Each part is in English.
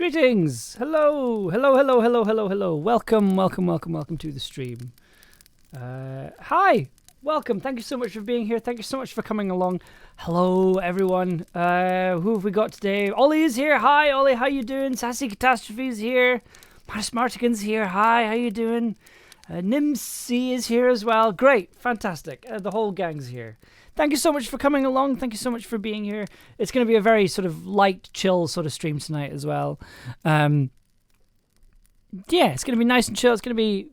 Greetings! Hello! Hello, hello, hello, hello, hello. Welcome, welcome, welcome, welcome to the stream. Hi! Welcome. Thank you so much for being here. Thank you so much for coming along. Hello, everyone. Who have we got today? Ollie is here. Hi, Ollie. How you doing? Sassy Catastrophe's here. Martigan's here. Hi, how you doing? Nimsy is here as well. Great. Fantastic. The whole gang's here. Thank you so much for coming along. Thank you so much for being here. It's going to be a very sort of light, chill sort of stream tonight as well. Yeah, it's going to be nice and chill. It's going to be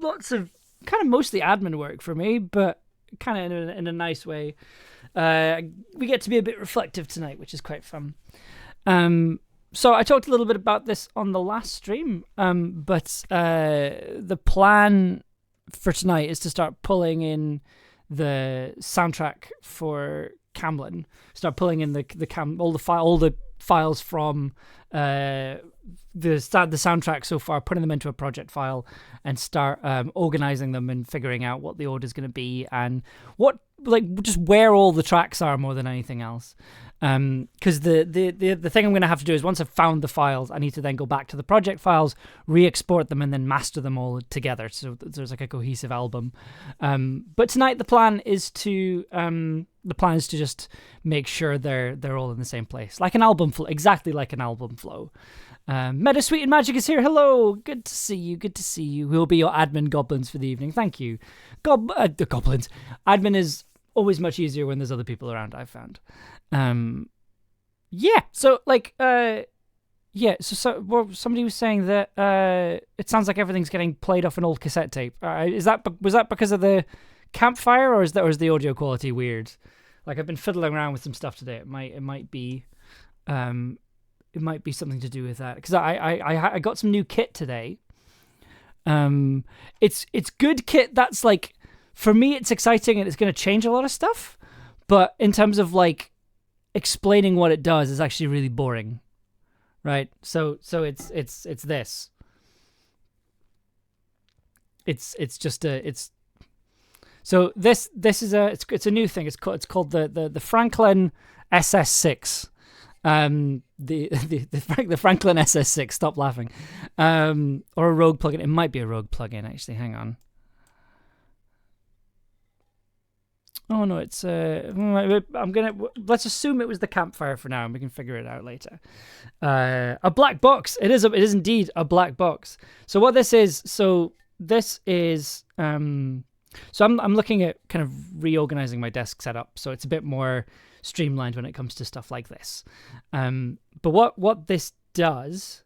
lots of kind of mostly admin work for me, but kind of in a nice way. We get to be a bit reflective tonight, which is quite fun. So I talked a little bit about this on the last stream, but the plan for tonight is to start pulling in the soundtrack for Camlann. Start pulling in all the files from the soundtrack so far, putting them into a project file, and start organizing them and figuring out what the order is going to be and just where all the tracks are more than anything else. Because the thing I'm going to have to do is once I've found the files, I need to then go back to the project files, re-export them, and then master them all together so there's like a cohesive album. But tonight the plan is to just make sure they're all in the same place, like an album flow, exactly like an album flow. Meta Sweet and Magic is here. Hello, good to see you. Good to see you. Who will be your admin goblins for the evening? Thank you. The goblins. Admin is always much easier when there's other people around, I've found. Yeah. So So somebody was saying that it sounds like everything's getting played off an old cassette tape. Was that because of the campfire, or is the audio quality weird? Like, I've been fiddling around with some stuff today. It might be something to do with that, because I got some new kit today. It's good kit that's like, for me it's exciting and it's going to change a lot of stuff, but in terms of like explaining what it does is actually really boring, right? So it's this. So this is it's a new thing. It's called the Franklin SS6. The Franklin SS6. Stop laughing. Or a Rogue plugin. It might be a Rogue plugin actually. Hang on. Oh no, it's let's assume it was the campfire for now, and we can figure it out later. A black box. It is indeed a black box. So what this is, so I'm looking at kind of reorganizing my desk setup, so it's a bit more streamlined when it comes to stuff like this. But what this does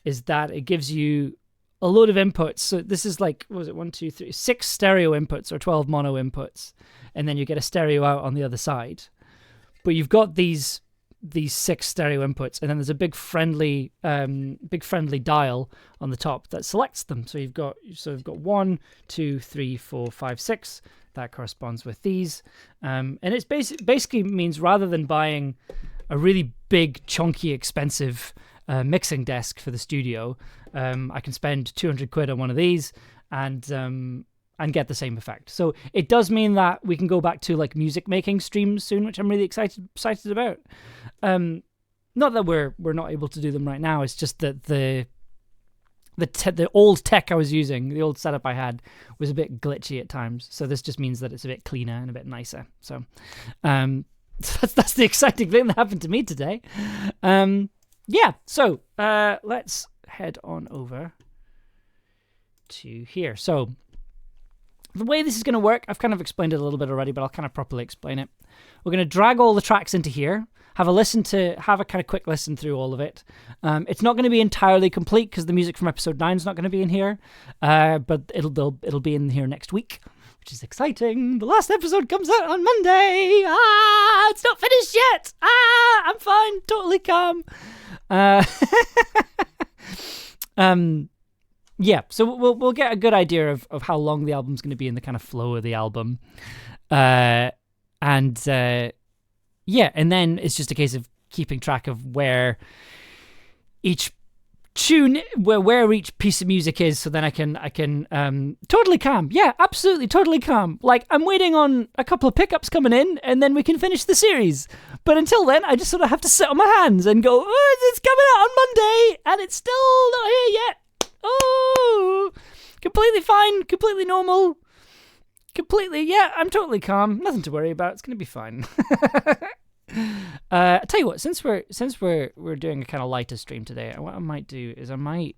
is that it gives you a load of inputs. So this is like, what was it, 1, 2, 3, 6 stereo inputs or 12 mono inputs, and then you get a stereo out on the other side. But you've got these 6 stereo inputs, and then there's a big friendly dial on the top that selects them. So you've got 1, 2, 3, 4, 5, 6. That corresponds with these, and it's basically means, rather than buying a really big, chunky, expensive mixing desk for the studio, I can spend 200 quid on one of these and get the same effect. So it does mean that we can go back to like music making streams soon, which I'm really excited about. Not that we're not able to do them right now. It's just that the old tech I was using, the old setup I had, was a bit glitchy at times. So this just means that it's a bit cleaner and a bit nicer. So that's the exciting thing that happened to me today. Yeah, so let's head on over to here. So the way this is going to work, I've kind of explained it a little bit already, but I'll kind of properly explain it. We're going to drag all the tracks into here, have a kind of quick listen through all of it. It's not going to be entirely complete because the music from episode 9 is not going to be in here, but it'll be in here next week, which is exciting. The last episode comes out on Monday. It's not finished yet. I'm fine, totally calm. Yeah, so we'll get a good idea of how long the album's going to be and the kind of flow of the album, yeah, and then it's just a case of keeping track of where each tune where each piece of music is, so then I can totally calm. Yeah, absolutely, totally calm. Like, I'm waiting on a couple of pickups coming in, and then we can finish the series. But until then, I just sort of have to sit on my hands and go, oh, it's coming out on Monday, and it's still not here yet. Oh, completely fine, completely normal, completely, yeah, I'm totally calm. Nothing to worry about. It's going to be fine. I tell you what, since we're doing a kind of lighter stream today, what I might do is I might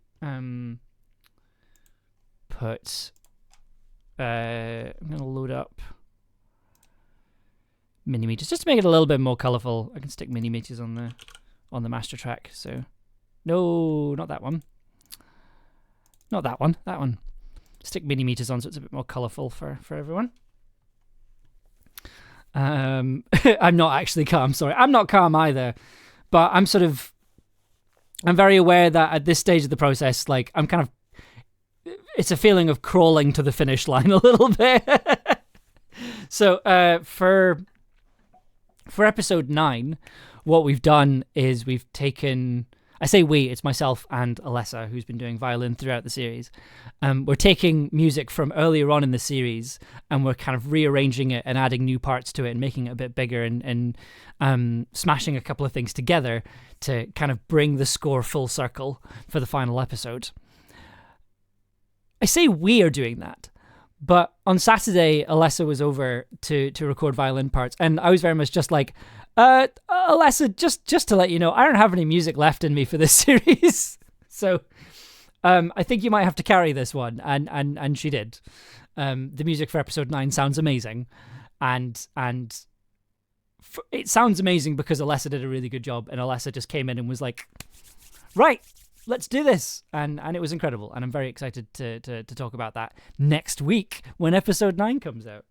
put I'm gonna load up mini meters just to make it a little bit more colourful. I can stick mini meters on the master track. So no, not that one. Not that one. That one. Stick mini meters on so it's a bit more colourful for everyone. I'm not actually calm, sorry. I'm not calm either, but I'm very aware that at this stage of the process, like, I'm kind of, it's a feeling of crawling to the finish line a little bit. So for episode 9, what we've done is we've taken, I say we, it's myself and Alessa, who's been doing violin throughout the series. We're taking music from earlier on in the series, and we're kind of rearranging it and adding new parts to it and making it a bit bigger and smashing a couple of things together to kind of bring the score full circle for the final episode. I say we are doing that, but on Saturday, Alessa was over to record violin parts, and I was very much just like, Alessa, just to let you know, I don't have any music left in me for this series. So I think you might have to carry this one. And she did. The music for episode 9 sounds amazing. And it sounds amazing because Alessa did a really good job. And Alessa just came in and was like, right, let's do this. And it was incredible. And I'm very excited to talk about that next week when episode 9 comes out.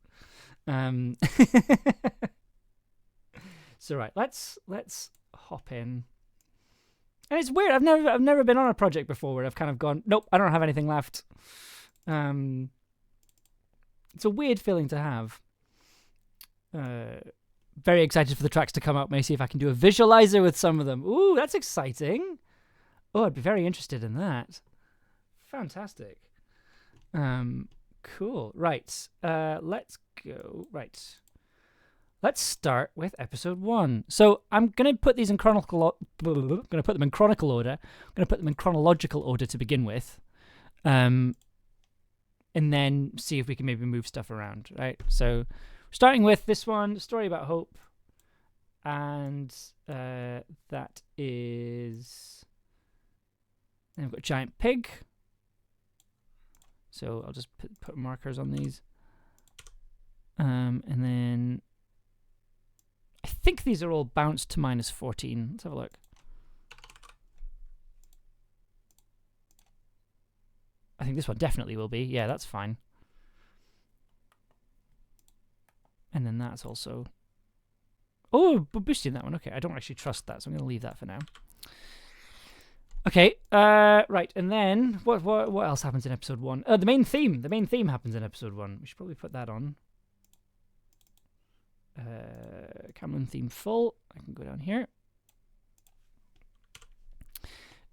So right, let's hop in. And it's weird. I've never been on a project before where I've kind of gone, nope, I don't have anything left. It's a weird feeling to have. Very excited for the tracks to come out. May see if I can do a visualizer with some of them. Ooh, that's exciting. Oh, I'd be very interested in that. Fantastic. Cool. Right. Let's go. Right. Let's start with episode 1. So I'm going to put these in chronicle order. I'm going to put them in chronological order to begin with. And then see if we can maybe move stuff around, right? So starting with this one, Story About Hope. And that is... Then we've got Giant Pig. So I'll just put markers on these. And then... I think these are all bounced to -14. Let's have a look. I think this one definitely will be. Yeah, that's fine. And then that's also... Oh, but boosting that one. Okay, I don't actually trust that, so I'm going to leave that for now. Okay, right, and then what else happens in episode 1? The main theme. The main theme happens in episode 1. We should probably put that on. Camlann theme full. I can go down here.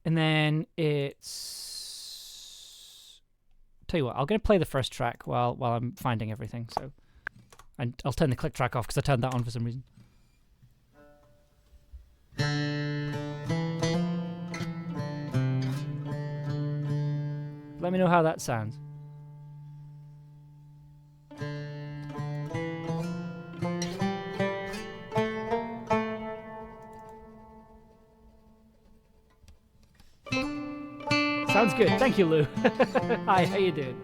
And then it's... Tell you what, I'm going to play the first track while I'm finding everything. So, and I'll turn the click track off because I turned that on for some reason. Let me know how that sounds. Sounds good. Thank you, Lou. Hi, how you doing?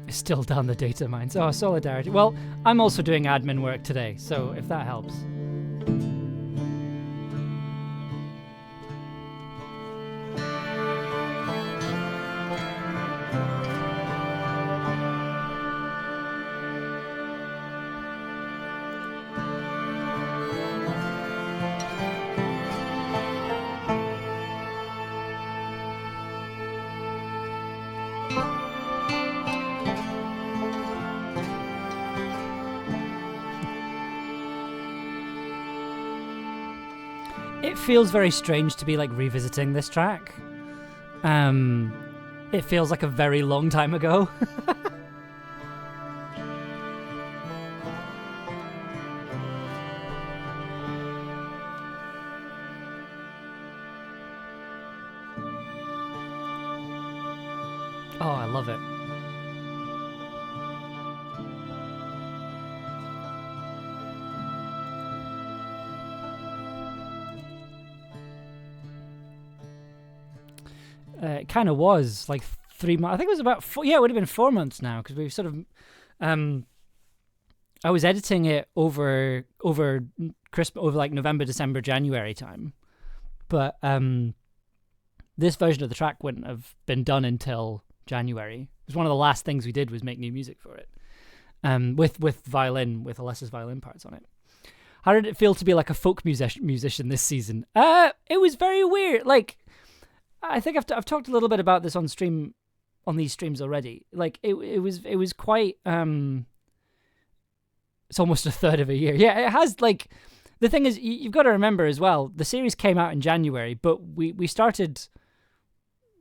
Still down the data mines. Oh, solidarity. Well, I'm also doing admin work today, so if that helps. It feels very strange to be like revisiting this track. It feels like a very long time ago. Oh, I love it. It kind of was like 3 months. I think it was about 4. Yeah, it would have been 4 months now because we've sort of. I was editing it over Christmas, over like November, December, January time, but this version of the track wouldn't have been done until January. It was one of the last things we did was make new music for it, with violin, with Alessa's violin parts on it. How did it feel to be like a folk musician this season? It was very weird. Like, I think I've talked a little bit about this on these streams already. Like it was quite it's almost a third of a year. Yeah, it has. Like, the thing is, you've got to remember as well, the series came out in January, but we started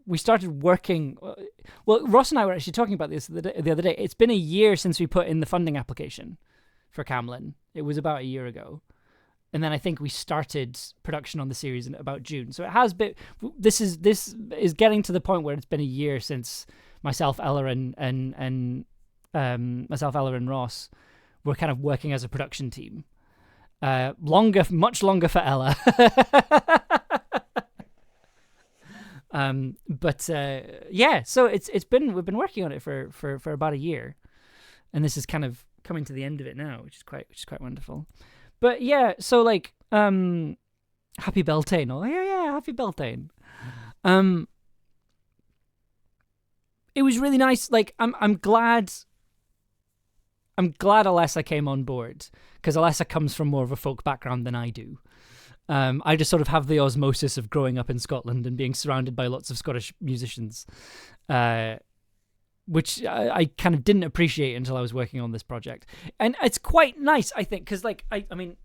working. Well, Ross and I were actually talking about this the other day. It's been a year since we put in the funding application for Camlann. It was about a year ago. And then I think we started production on the series in about June. So it has been. This is getting to the point where it's been a year since myself, Ella, and Ross were kind of working as a production team. Much longer for Ella. Yeah. So we've been working on it for about a year, and this is kind of coming to the end of it now, which is quite wonderful. But yeah, so like, happy Beltane. Oh yeah, happy Beltane. It was really nice. Like, I'm glad Alessa came on board, because Alessa comes from more of a folk background than I do. I just sort of have the osmosis of growing up in Scotland and being surrounded by lots of Scottish musicians, which I kind of didn't appreciate until I was working on this project. And it's quite nice, I think, because like, I mean,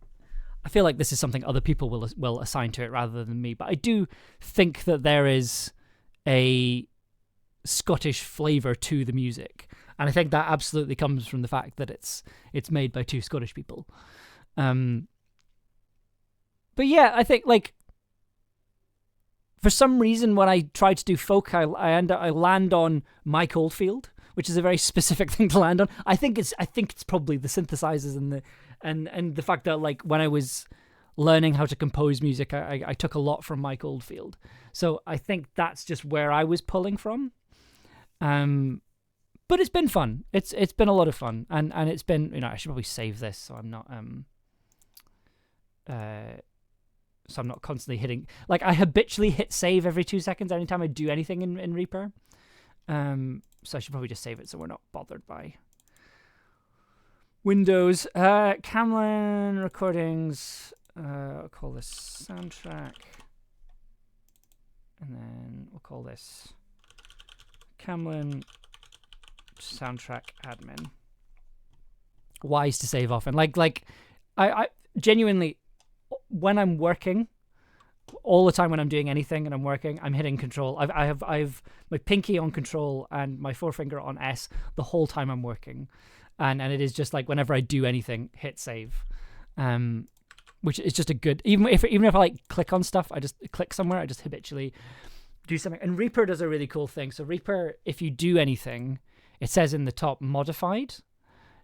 I feel like this is something other people will assign to it rather than me, but I do think that there is a Scottish flavour to the music, and I think that absolutely comes from the fact that it's made by two Scottish people. But yeah, I think, like, for some reason when I try to do folk, I land on Mike Oldfield, which is a very specific thing to land on. I think it's probably the synthesizers and the fact that, like, when I was learning how to compose music, I took a lot from Mike Oldfield. So I think that's just where I was pulling from. But it's been fun. It's been a lot of fun, and it's been, you know, I should probably save this so I'm not constantly hitting, like, I habitually hit save every 2 seconds anytime I do anything in Reaper. So I should probably just save it so we're not bothered by Windows. Camlann recordings. I'll call this soundtrack, and then we'll call this Camlann soundtrack admin. Wise to save often. Like I genuinely, when I'm working, all the time when I'm doing anything and I'm working, I'm hitting control. I've my pinky on control and my forefinger on S the whole time I'm working, and it is just like, whenever I do anything, hit save, which is just a good, even if I like click on stuff, I just click somewhere, I just habitually do something. And Reaper does a really cool thing. So Reaper, if you do anything, it says in the top modified.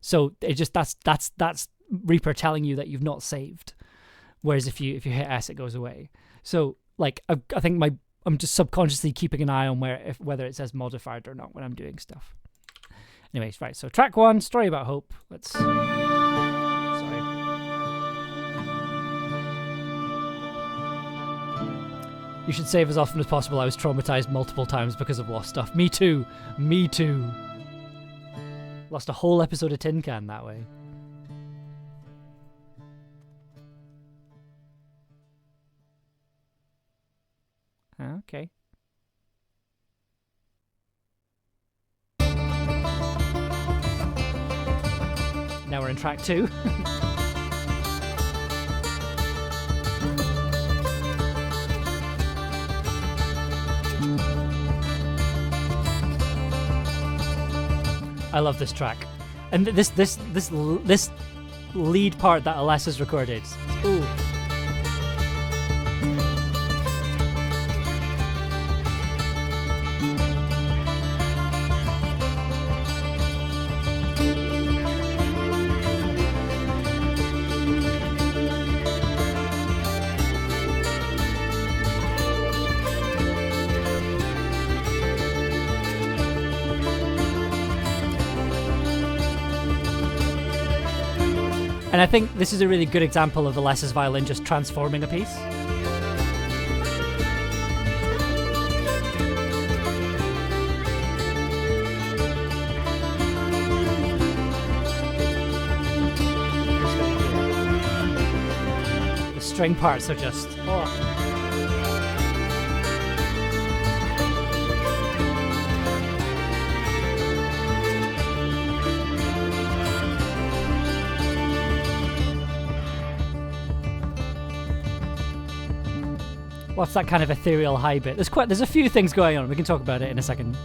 So it just that's Reaper telling you that you've not saved. Whereas if you hit S, it goes away. So like, I think I'm just subconsciously keeping an eye on whether it says modified or not when I'm doing stuff. Anyways, right. So track 1, Story About Hope. You should save as often as possible. I was traumatized multiple times because of lost stuff. Me too. Lost a whole episode of Tin Can that way. Okay. in track 2. I love this track, and this lead part that Alessa's recorded. Ooh. And I think this is a really good example of Alessa's violin just transforming a piece. The string parts are just... oh. What's that kind of ethereal high bit? There's a few things going on. We can talk about it in a second.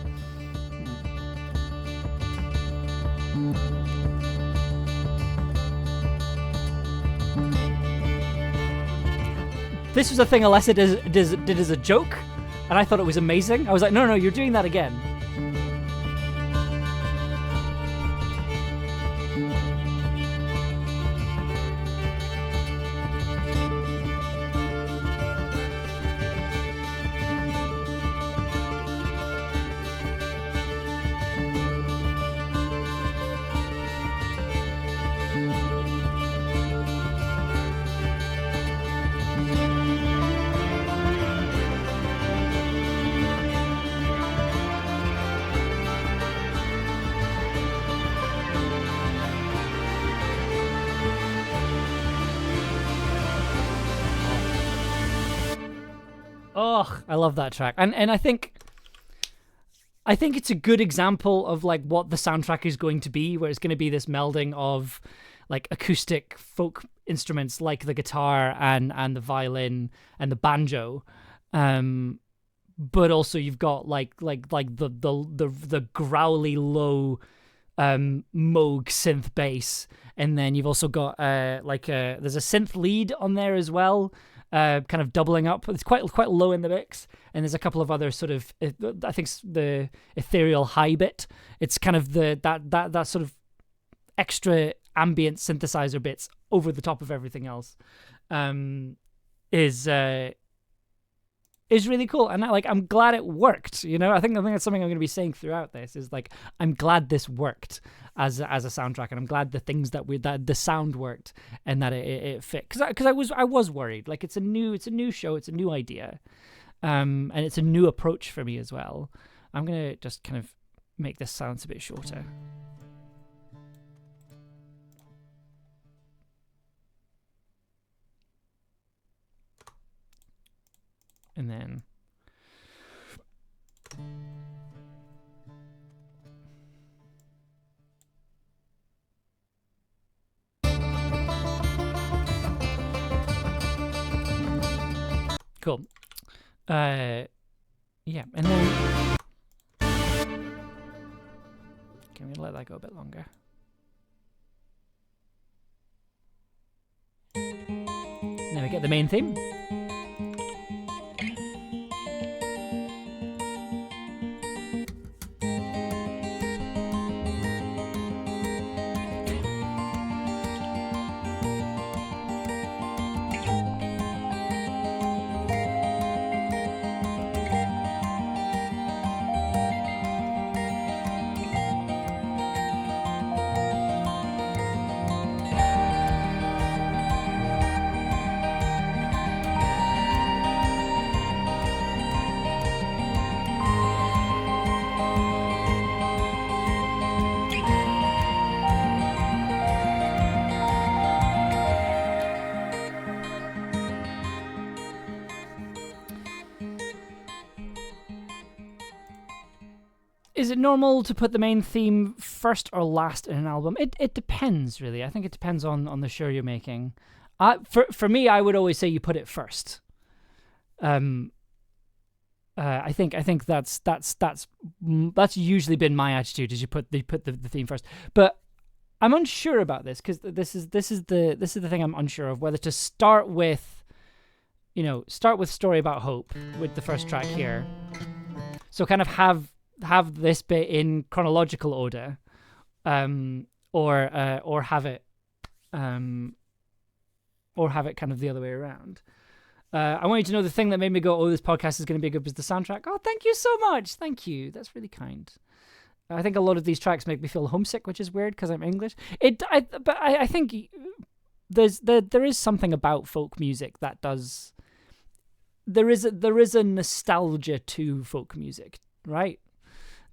This was a thing Alessa did as a joke, and I thought it was amazing. I was like, no, you're doing that again. Oh, I love that track, and I think it's a good example of like what the soundtrack is going to be, where it's going to be this melding of like acoustic folk instruments like the guitar and the violin and the banjo, but also you've got like the growly low Moog synth bass, and then you've also got there's a synth lead on there as well. Kind of doubling up. It's quite low in the mix, and there's a couple of other sort of, I think the ethereal high bit. It's kind of that sort of extra ambient synthesizer bits over the top of everything else. Is really cool, and I'm glad it worked. You know, I think that's something I'm going to be saying throughout this. Is like I'm glad this worked as a soundtrack, and I'm glad the things that the sound worked and that it fit. Because I was worried. Like it's a new show, it's a new idea, and it's a new approach for me as well. I'm gonna just kind of make this silence a bit shorter. And then cool. Yeah, and then can we let that go a bit longer? Then we get the main theme. Is it normal to put the main theme first or last in an album? It depends, really. I think it depends on the show you're making. For me, I would always say you put it first. I think that's usually been my attitude, is you put the theme first. But I'm unsure about this, because this is the thing I'm unsure of, whether to start with Story About Hope with the first track here. So kind of have this bit in chronological order, or have it kind of the other way around. I want you to know the thing that made me go, oh, this podcast is going to be good, was the soundtrack. Oh, thank you so much. Thank you. That's really kind. I think a lot of these tracks make me feel homesick, which is weird because I'm English. But I think there is something about folk music that does. There is a nostalgia to folk music, right?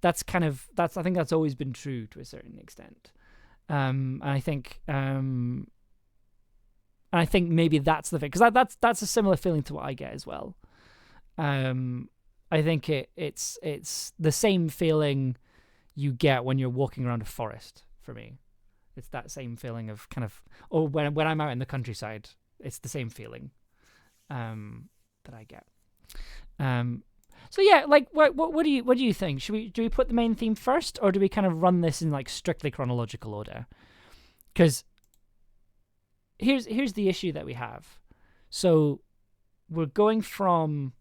I think that's always been true to a certain extent. And I think maybe that's the thing, because that's a similar feeling to what I get as well. I think it's the same feeling you get when you're walking around a forest. For me, it's that same feeling of kind of, or when I'm out in the countryside, it's the same feeling that I get. So yeah, like what do you think? Do we put the main theme first, or do we kind of run this in like strictly chronological order? Because here's the issue that we have. So we're going from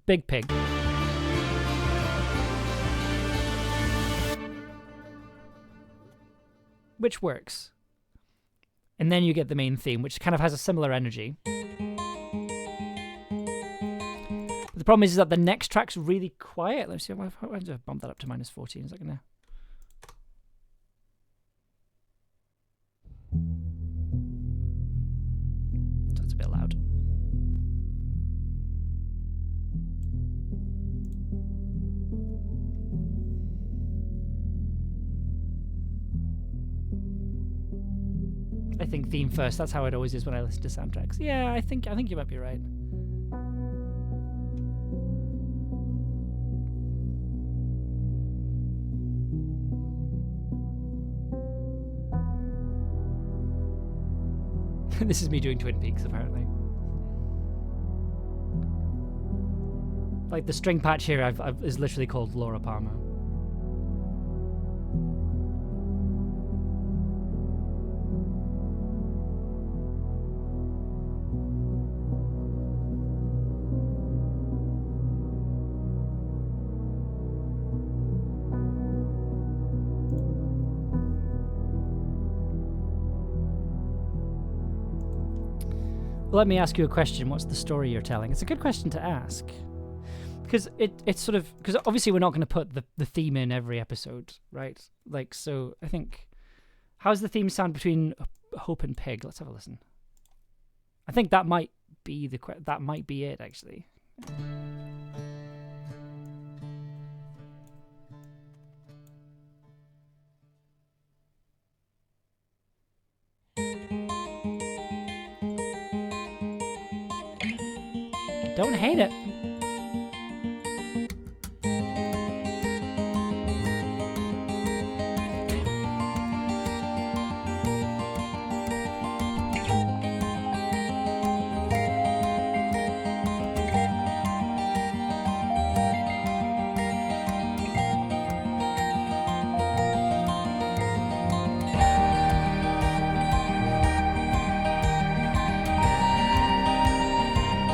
Big Pig, which works, and then you get the main theme, which kind of has a similar energy. The problem is that the next track's really quiet. Let's see. I'll bump that up to -14. Is that gonna? That's a bit loud. I think theme first. That's how it always is when I listen to soundtracks. Yeah, I think you might be right. This is me doing Twin Peaks, apparently. Like the string patch here is literally called Laura Palmer. Let me ask you a question. What's the story you're telling? It's a good question to ask, because it's sort of, because obviously we're not going to put the theme in every episode, right? Like, so I think, how's the theme sound between Hope and Pig? Let's have a listen. I think that might be it, actually. Don't hate it.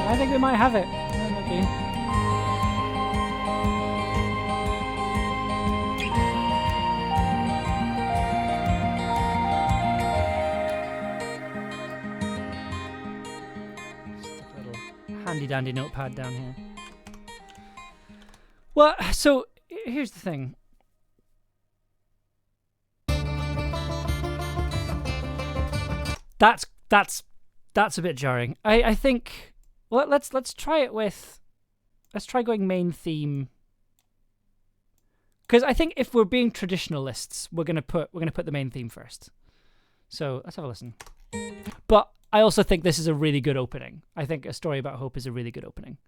I think we might have it. Okay. Stick a little handy dandy notepad down here. Well, so here's the thing. That's a bit jarring. I think. Well, let's try it with. Let's try going main theme. Because I think if we're being traditionalists, we're gonna put the main theme first. So let's have a listen. But I also think this is a really good opening. I think A Story About Hope is a really good opening.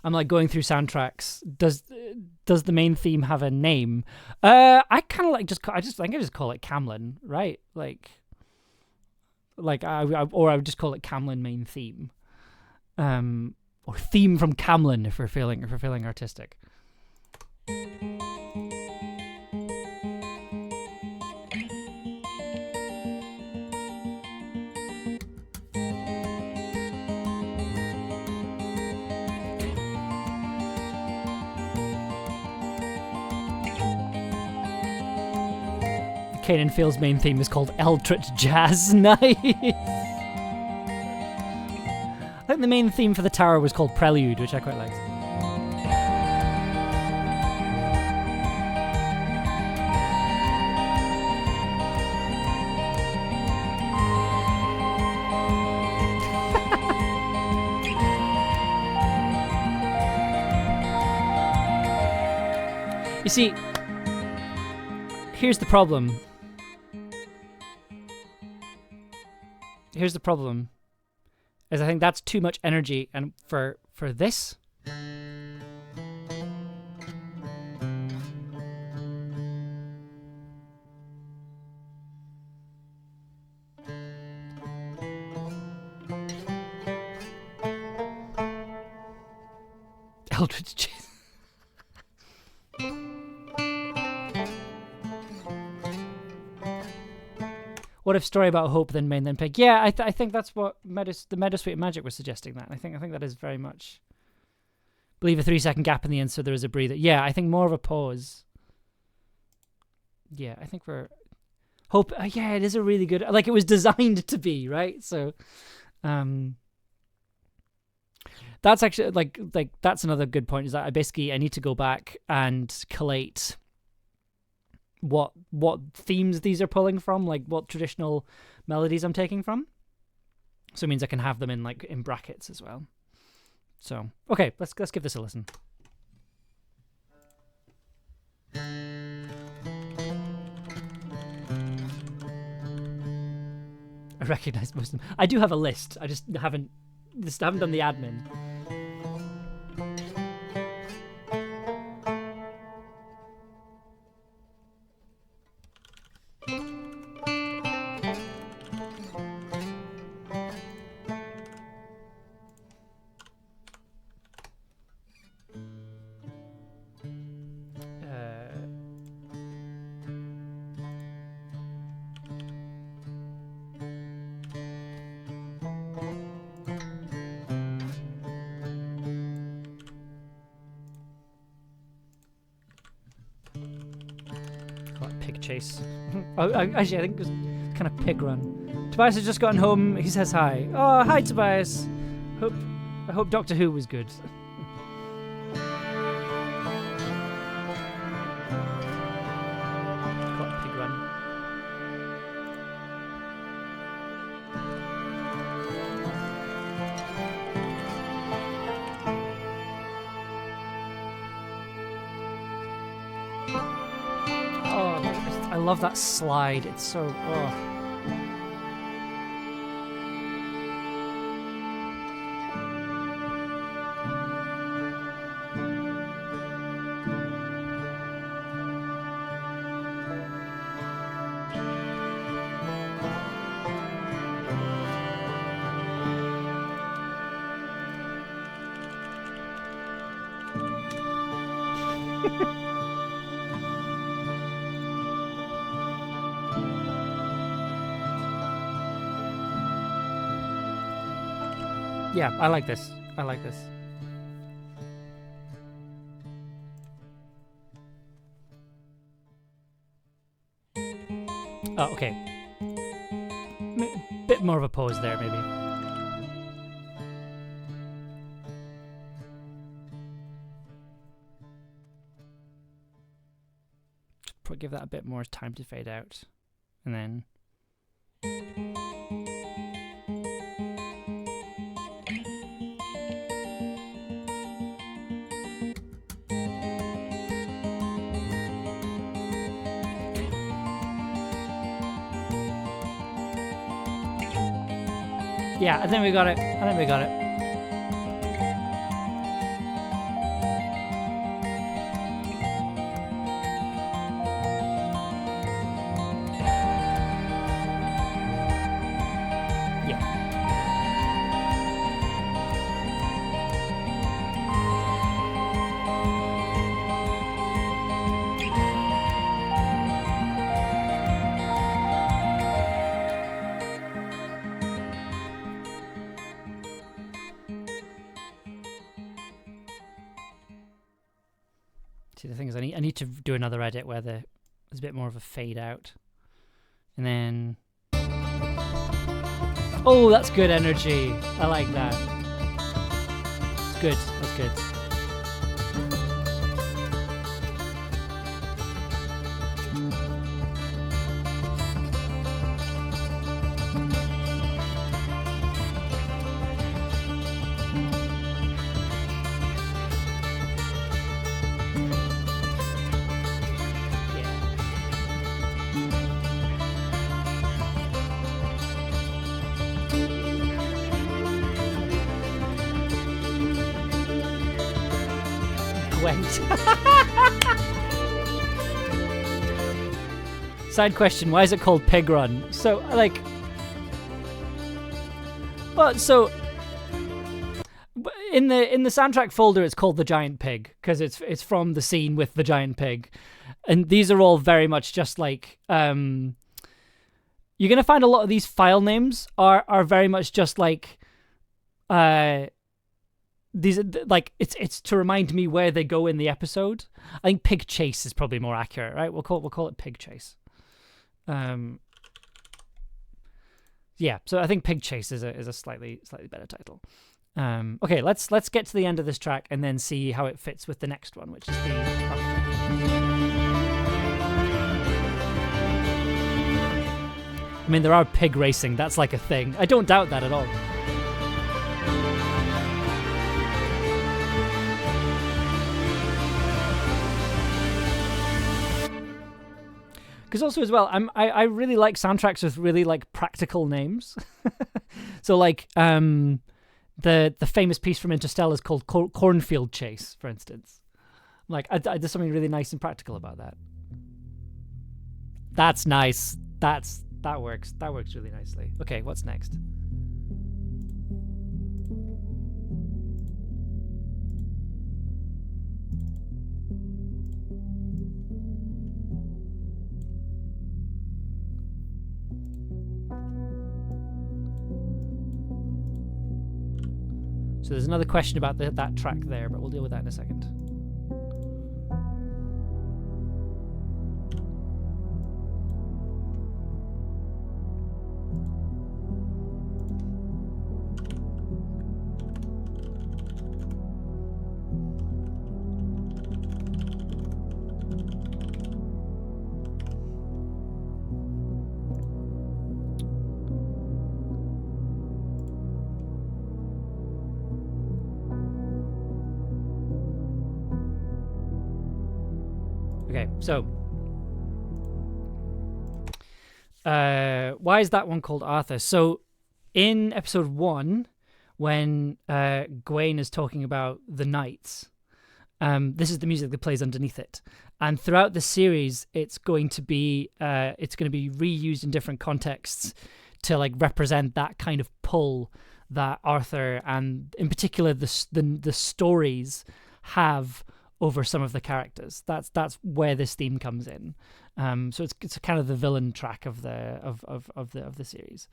I'm like going through soundtracks. Does the main theme have a name? I kind of like I just call it Camlann, right? Like I would just call it Camlann main theme, or theme from Camlann if we're feeling artistic. Kanan Field's main theme is called Eldritch Jazz. Nice! I think the main theme for the tower was called Prelude, which I quite liked. You see, here's the problem. Here's the problem. Is I think that's too much energy, and for this, Eldritch Jazz. What if story about hope, then main, then pick? Yeah, I think that's what the Meta Suite of Magic was suggesting. That I think that is very much. Leave a 3-second gap in the end so there is a breather. Yeah, I think more of a pause. Yeah, I think we're hope. Yeah, it is a really good. Like it was designed to be, right? So, that's actually like that's another good point. Is that I need to go back and collate what themes these are pulling from, like what traditional melodies I'm taking from. So it means I can have them in brackets as well. So okay, let's give this a listen. I recognize most of them. I do have a list. I just haven't done the admin. Chase. Actually, I think it was kind of pig run. Tobias has just gotten home. He says hi. Oh, hi, Tobias. I hope Doctor Who was good. Got pig run. I love that slide. It's so... Oh. Yeah, I like this. I like this. Oh, okay. Bit more of a pause there, maybe. Just give that a bit more time to fade out. And then... Yeah, I think we got it. See, the thing is, I need to do another edit where there's a bit more of a fade out, and then. Oh, that's good energy. I like that. It's good. That's good. Side question, why is it called Pig Run? So, like... Well, so... In the soundtrack folder, it's called The Giant Pig, because it's from the scene with the giant pig. And these are all very much just like... You're going to find a lot of these file names are very much just like... These like it's to remind me where they go in the episode. I think Pig Chase is probably more accurate, right? We'll call it Pig Chase. Yeah, so I think Pig Chase is a slightly better title. Okay, let's get to the end of this track and then see how it fits with the next one, which is the. I mean, there are pig racing. That's like a thing. I don't doubt that at all. Because also as well, I really like soundtracks with really like practical names. So like the famous piece from Interstellar is called Cornfield Chase, for instance. Like there's something really nice and practical about that. That's nice. That works. That works really nicely. Okay, what's next? So there's another question about that track there, but we'll deal with that in a second. Okay, so why is that one called Arthur? So in episode 1, when Gawain is talking about the knights, this is the music that plays underneath it. And throughout the series, it's going to be reused in different contexts to like represent that kind of pull that Arthur and in particular the stories have over some of the characters. That's where this theme comes in. So it's kind of the villain track of the series.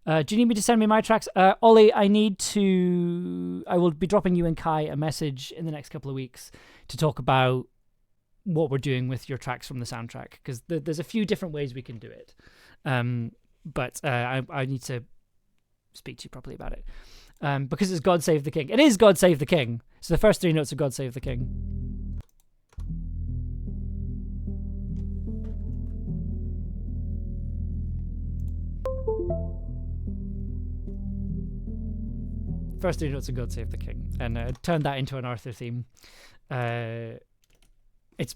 Do you need me to send me my tracks? Ollie, I will be dropping you and Kai a message in the next couple of weeks to talk about what we're doing with your tracks from the soundtrack, because there's a few different ways we can do it. But I need to speak to you properly about it. Because it's God Save the King. It is God Save the King. So the first 3 notes of God Save the King. First 3 notes of God Save the King. And turned that into an Arthur theme. It's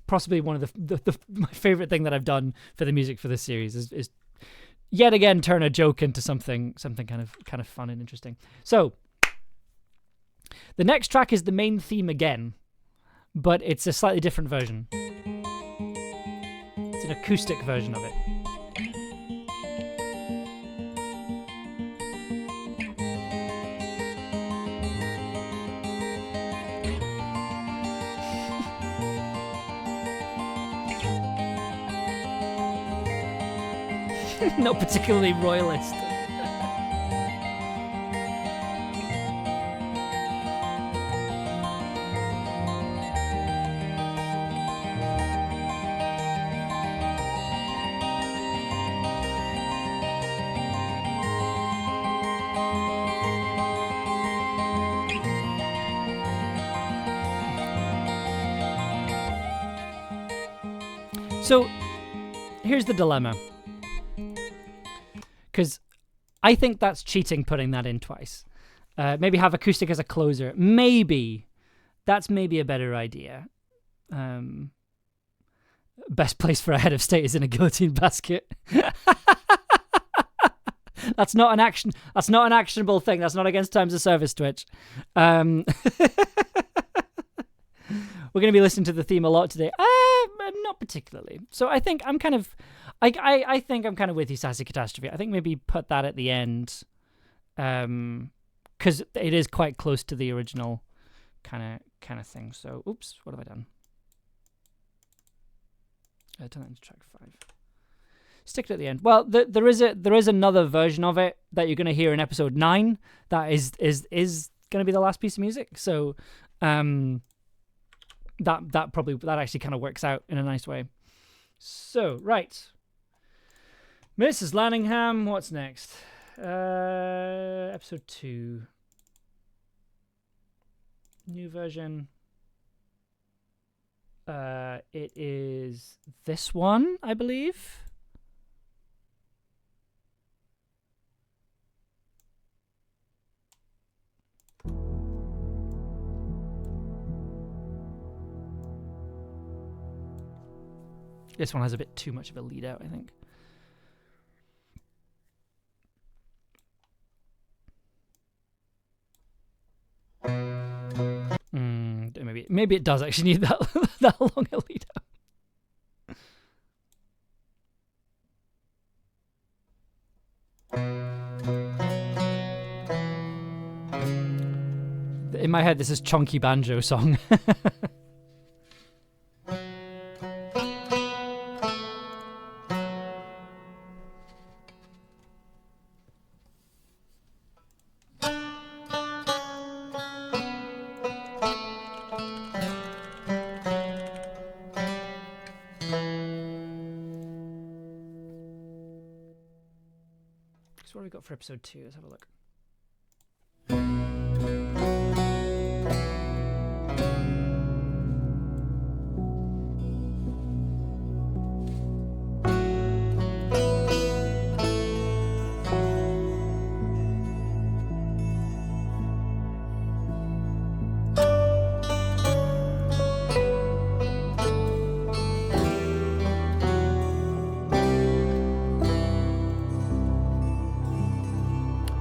possibly one of my favorite thing that I've done for the music for this series is yet again turn a joke into something kind of fun and interesting. So the next track is the main theme again, but it's a slightly different version. It's an acoustic version of it. Not particularly royalist. So here's the dilemma, because I think that's cheating putting that in twice. Maybe have acoustic as a closer. Maybe that's maybe a better idea. Best place for a head of state is in a guillotine basket. That's not an action. That's not an actionable thing. That's not against terms of service, Twitch. We're going to be listening to the theme a lot today. Not particularly. So I think I'm kind of, I think I'm kind of with you, Sassy Catastrophe. I think maybe put that at the end, because it is quite close to the original kind of thing. So, oops, what have I done? Turn that into track 5. Stick it at the end. Well, there is another version of it that you're going to hear in episode 9. That is going to be the last piece of music. So, that actually kind of works out in a nice way. So, right, Mrs. Lanningham, what's next? Episode 2, new version. It is this one, I believe. This one has a bit too much of a lead out, I think. Maybe it does actually need that that long a lead out. In my head, this is Chunky Banjo song. So what have we got for episode 2? Let's have a look.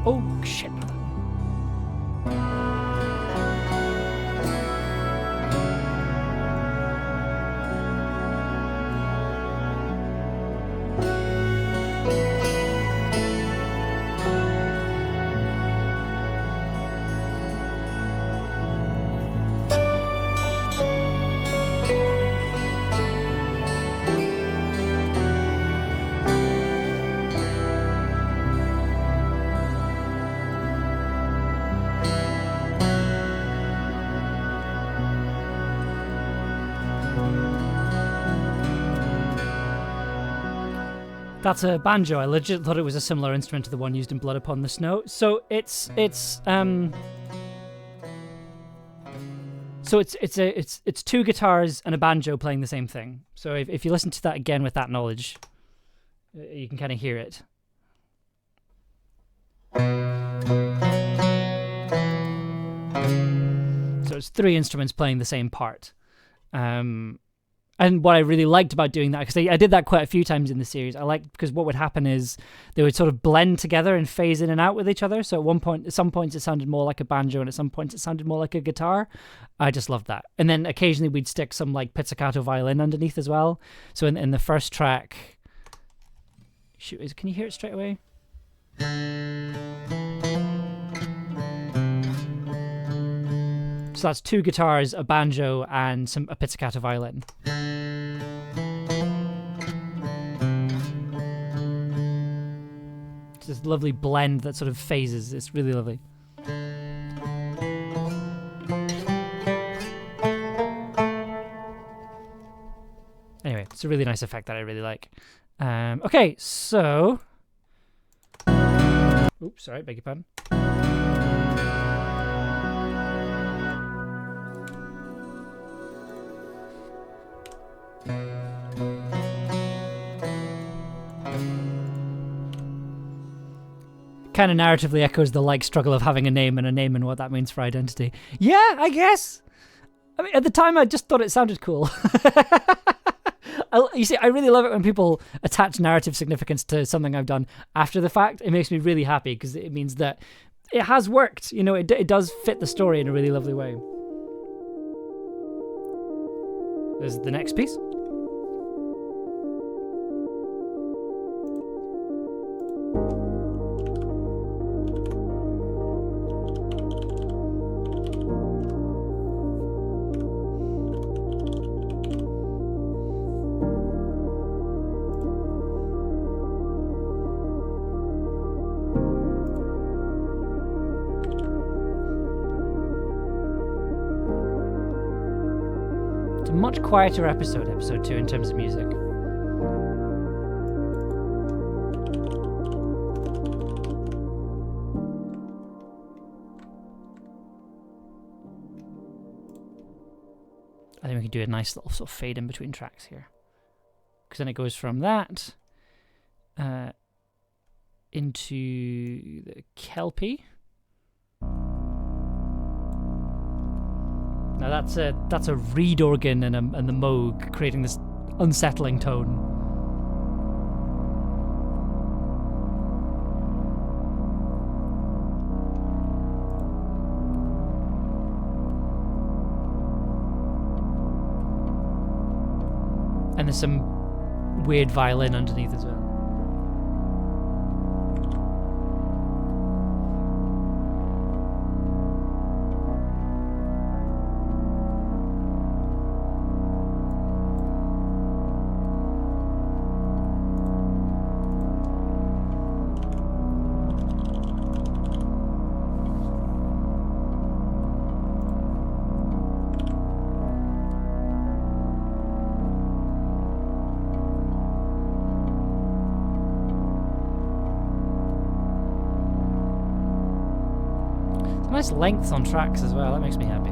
Oh, shit. That's a banjo. I legit thought it was a similar instrument to the one used in Blood Upon the Snow. So it's two guitars and a banjo playing the same thing. So if you listen to that again with that knowledge, you can kind of hear it. So it's 3 instruments playing the same part. And what I really liked about doing that, because I did that quite a few times in the series, I liked because what would happen is they would sort of blend together and phase in and out with each other. So at some points it sounded more like a banjo, and at some points it sounded more like a guitar. I just loved that. And then occasionally we'd stick some like pizzicato violin underneath as well. So in the first track, shoot, can you hear it straight away? So that's 2 guitars, a banjo, and a pizzicato violin. It's this lovely blend that sort of phases. It's really lovely. Anyway, it's a really nice effect that I really like. Okay, so... Oops, sorry, beg your pardon. kind of narratively echoes the struggle of having a name and what that means for identity. Yeah, I guess. I mean, at the time, I just thought it sounded cool. You see, I really love it when people attach narrative significance to something I've done after the fact. It makes me really happy because it means that it has worked. You know, it does fit the story in a really lovely way. There's the next piece. Much quieter episode 2 in terms of music. I think we can do a nice little sort of fade in between tracks here, because then it goes from that into the Kelpie. Now that's a reed organ and the Moog creating this unsettling tone. And there's some weird violin underneath as well. Nice lengths on tracks as well, that makes me happy.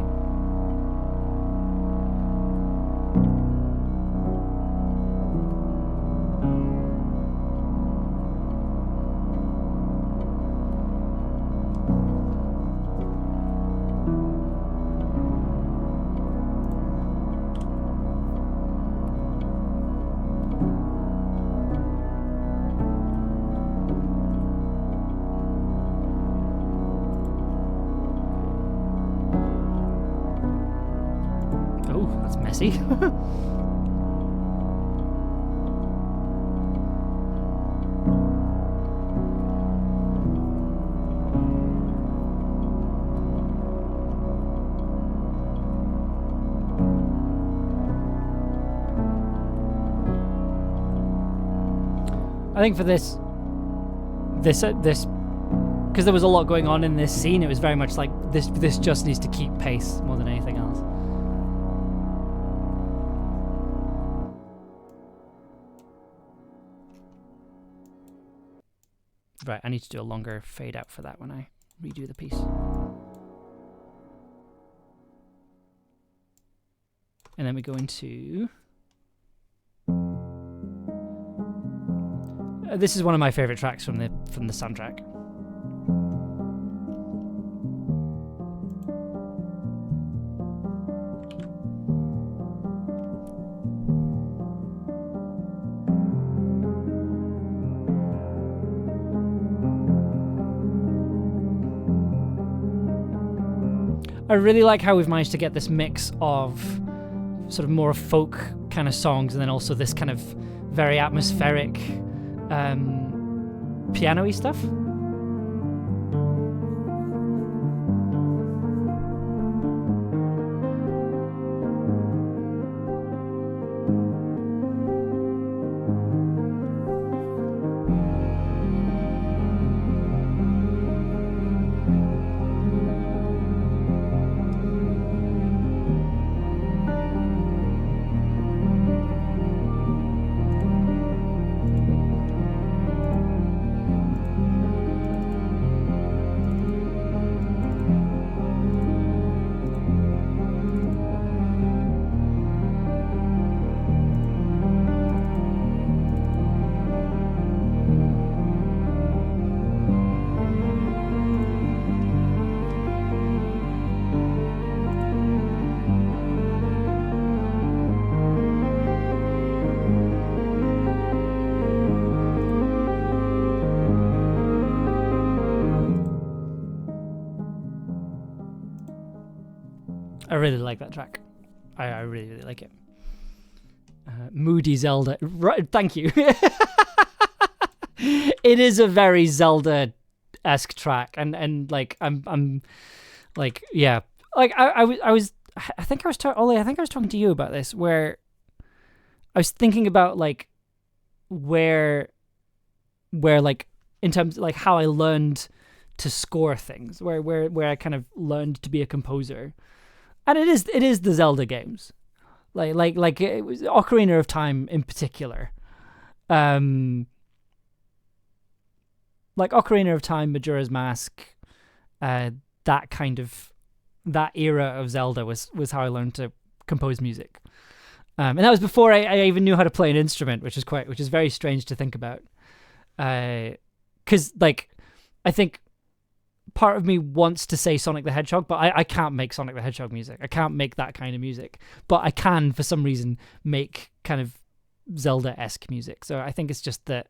Messy. I think for this, because there was a lot going on in this scene, it was very much like this just needs to keep pace more than anything else. Right, I need to do a longer fade out for that when I redo the piece. And then we go into... this is one of my favorite tracks from the soundtrack. I really like how we've managed to get this mix of sort of more folk kind of songs and then also this kind of very atmospheric piano-y stuff. I really like that track. I really, really like it. Moody Zelda. Right, thank you. It is a very Zelda-esque track, and like I'm like, yeah, like I think I was talking to you about this, where I was thinking about like where like in terms of like how I learned to score things, where I kind of learned to be a composer, and it is the Zelda games, like it was Ocarina of Time in particular, like Ocarina of Time, Majora's Mask, that era of Zelda was how I learned to compose music, and that was before I even knew how to play an instrument, which is very strange to think about, because like I think part of me wants to say Sonic the Hedgehog, but I can't make Sonic the Hedgehog music. I can't make that kind of music, but I can for some reason make kind of Zelda-esque music. So I think it's just that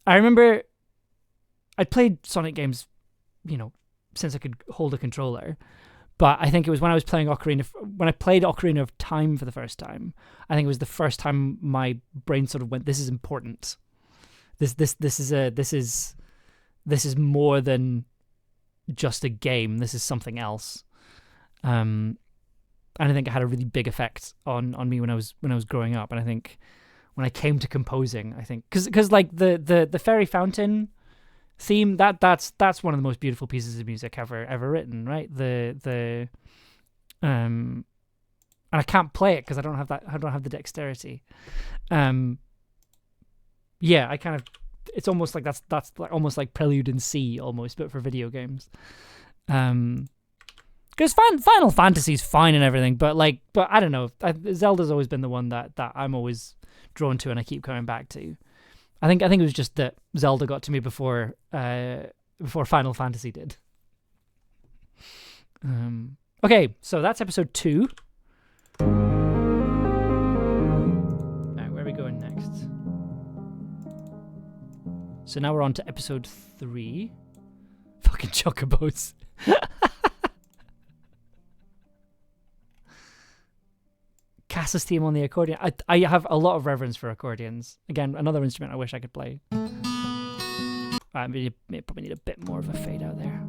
I remember I'd played Sonic games, since I could hold a controller. But I think it was when I was playing when I played Ocarina of Time for the first time, I think it was the first time my brain sort of went, this is important. This is more than just a game. This is something else. And I think it had a really big effect on me when I was growing up. And I think when I came to composing, I think because like the Fairy Fountain theme, that's one of the most beautiful pieces of music ever written, right? And I can't play it because I don't have the dexterity. Yeah, I kind of, it's almost like that's like almost like Prelude in C almost, but for video games. Because Final Fantasy's fine and everything, but I don't know. Zelda's always been the one that I'm always drawn to, and I keep coming back to. I think it was just that Zelda got to me before Final Fantasy did. Okay, so that's episode 2. Now, where are we going next? So now we're on to episode 3. Fucking chocobos. Cass's theme on the accordion. I have a lot of reverence for accordions. Again, another instrument I wish I could play. I probably need a bit more of a fade out there.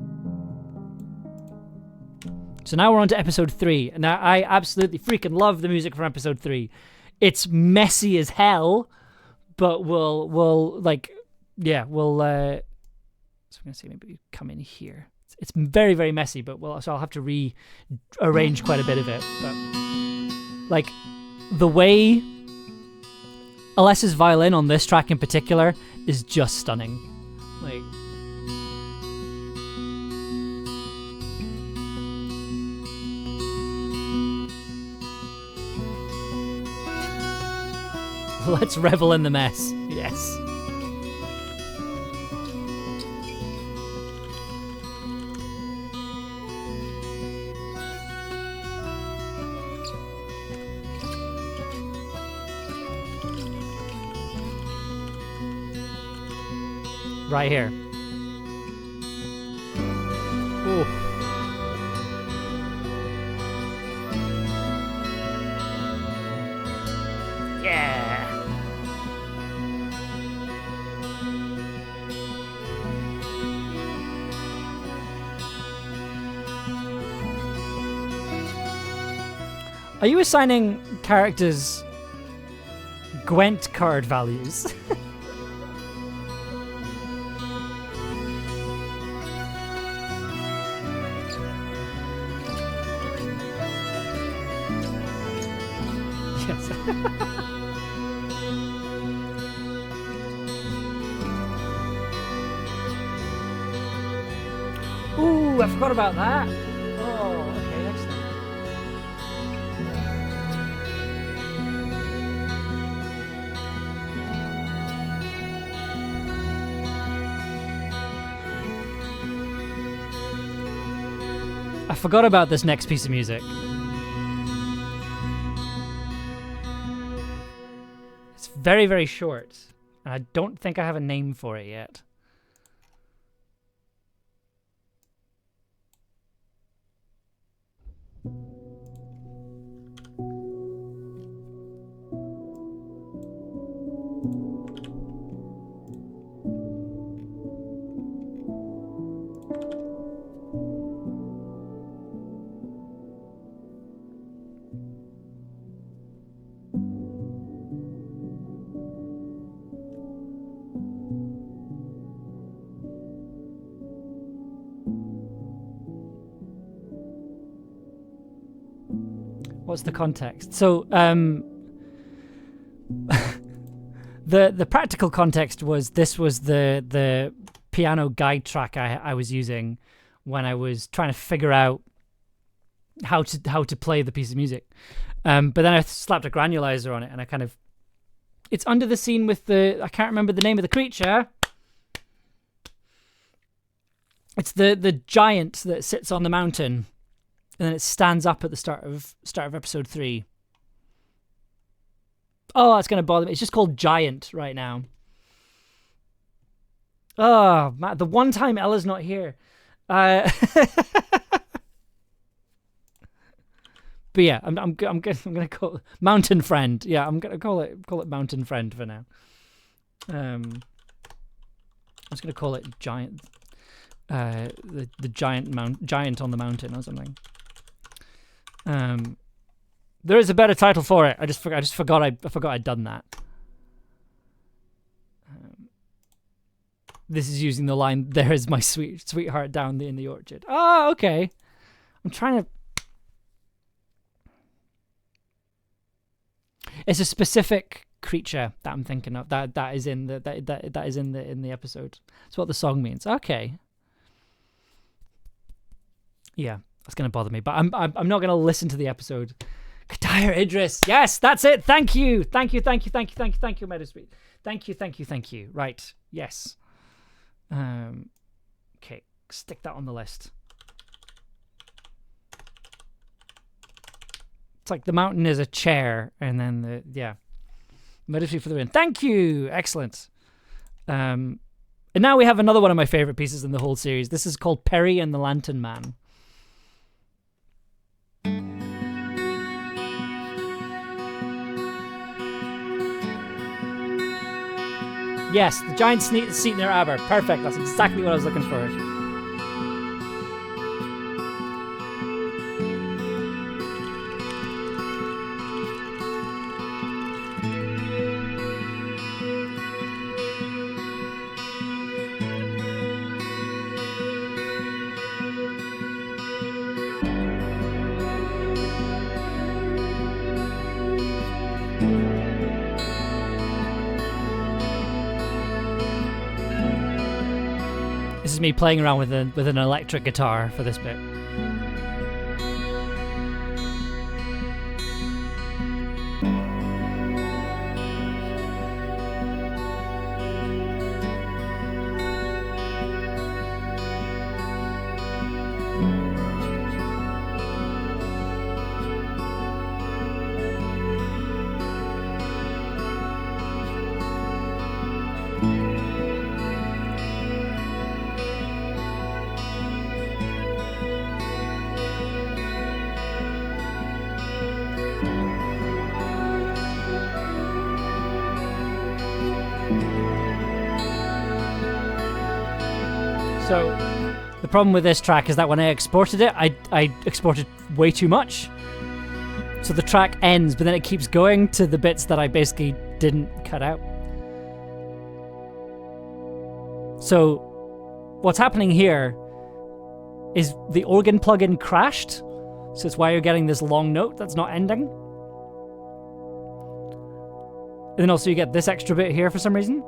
So now we're on to episode 3. Now I absolutely freaking love the music from episode 3. It's messy as hell, but we'll so I'm gonna say maybe come in here. It's very, very messy, but so I'll have to rearrange quite a bit of it. But like the way Alessa's violin on this track in particular is just stunning. Like, let's revel in the mess. Yes. Right here. Ooh. Yeah. Are you assigning characters Gwent card values? Ooh, I forgot about that. Oh, okay, excellent. I forgot about this next piece of music. It's very, very short, and I don't think I have a name for it yet. What's the context? So, the practical context was this was the piano guide track I was using when I was trying to figure out how to play the piece of music. But then I slapped a granulizer on it, and I kind of it's under the scene with the I can't remember the name of the creature. It's the giant that sits on the mountain. And then it stands up at the start of episode 3. Oh, that's going to bother me. It's just called Giant right now. Oh, man, the one time Ella's not here. But yeah, I'm gonna call it Mountain Friend. Yeah, I'm gonna call it Mountain Friend for now. I'm just gonna call it Giant. The giant on the mountain or something. There is a better title for it. I just forgot I'd done that. This is using the line, "There is my sweetheart down in the orchard." Oh, okay. I'm trying to. It's a specific creature that I'm thinking of. That is in the episode. That's what the song means. Okay. Yeah. That's going to bother me, but I'm not going to listen to the episode. Kataya Idris. Yes, that's it. Thank you, Meadowsweet. Thank you. Right. Yes. Okay. Stick that on the list. It's like the mountain is a chair, and then Meadowsweet for the win. Thank you. Excellent. And now we have another one of my favorite pieces in the whole series. This is called Perry and the Lantern Man. Yes, the giant seat near Aber. Perfect. That's exactly what I was looking for. This is me playing around with an electric guitar for this bit. So the problem with this track is that when I exported it, I exported way too much. So the track ends, but then it keeps going to the bits that I basically didn't cut out. So what's happening here is the organ plugin crashed. So it's why you're getting this long note that's not ending. And then also you get this extra bit here for some reason.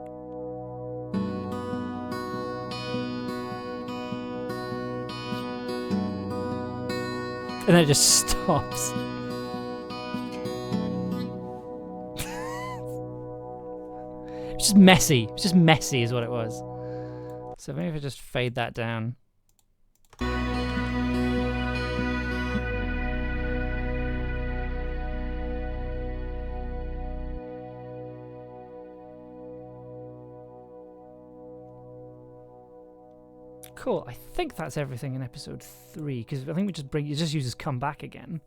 And then it just stops. It's just messy. It's just messy is what it was. So maybe if I just fade that down. Cool. I think that's everything in episode 3, because I think it just uses come back again.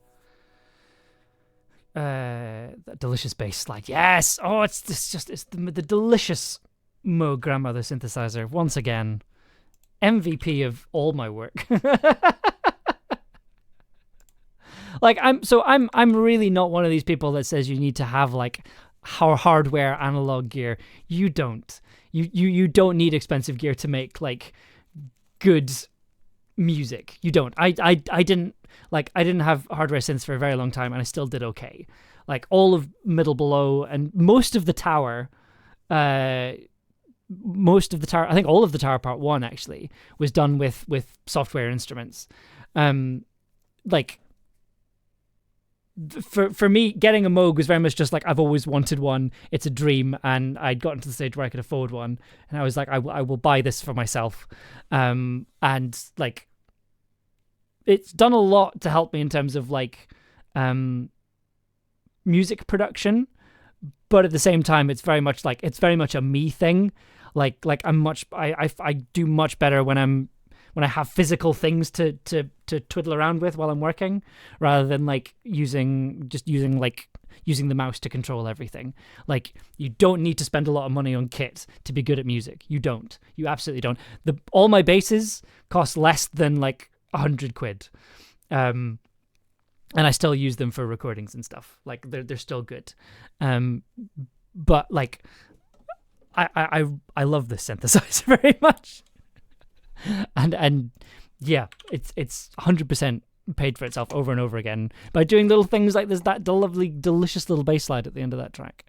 That delicious bass slide. Yes! Oh, it's the delicious Moog grandmother synthesizer. Once again, MVP of all my work. Like, I'm really not one of these people that says you need to have like hardware analog gear. You don't. You don't need expensive gear to make like good music. You don't. I didn't have hardware synths for a very long time, and I still did okay. Like all of Middle Below and most of the Tower, I think all of the Tower Part 1 actually was done with software instruments. Like for me, getting a Moog was very much just like, I've always wanted one. It's a dream, and I'd gotten to the stage where I could afford one, and I was like, I will buy this for myself. And like, it's done a lot to help me in terms of like music production, but at the same time, it's very much a me thing. Like I do much better when I have physical things to twiddle around with while I'm working, rather than like using the mouse to control everything. Like, you don't need to spend a lot of money on kit to be good at music. You don't. You absolutely don't. All my basses cost less than like £100. And I still use them for recordings and stuff. Like, they're still good. But like, I love this synthesizer very much. And yeah, it's 100% paid for itself over and over again by doing little things like that lovely, delicious little bass slide at the end of that track.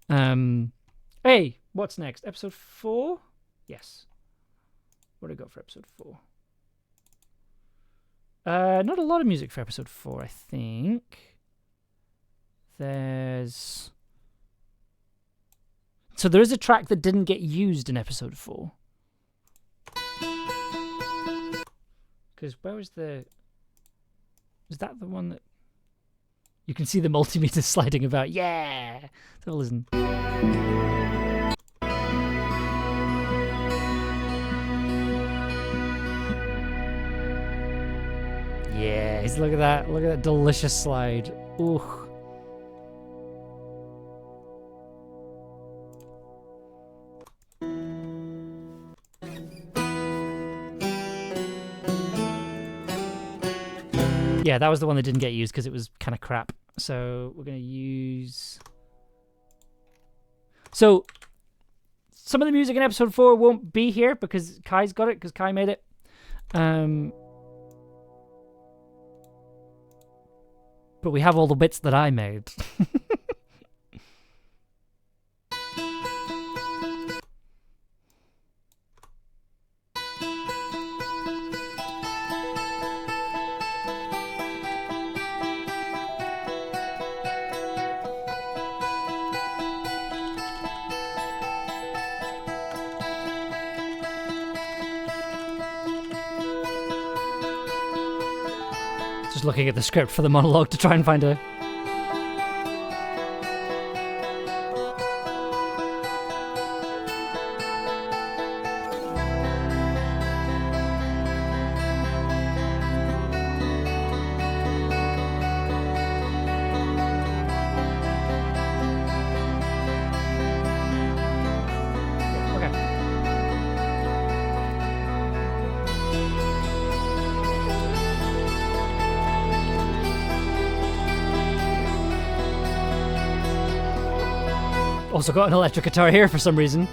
Hey, what's next? Episode 4? Yes. What do I got for episode 4? Not a lot of music for episode 4, I think. There is a track that didn't get used in episode 4. Because where was is that the one that you can see the multimeter sliding about? Yeah! Let's have a listen. Yes, look at that. Look at that delicious slide. Ooh. Yeah, that was the one that didn't get used because it was kind of crap. So we're going to use... So some of the music in episode 4 won't be here because Kai's got it, because Kai made it. But we have all the bits that I made. Just looking at the script for the monologue to try and find a... Also got an electric guitar here for some reason.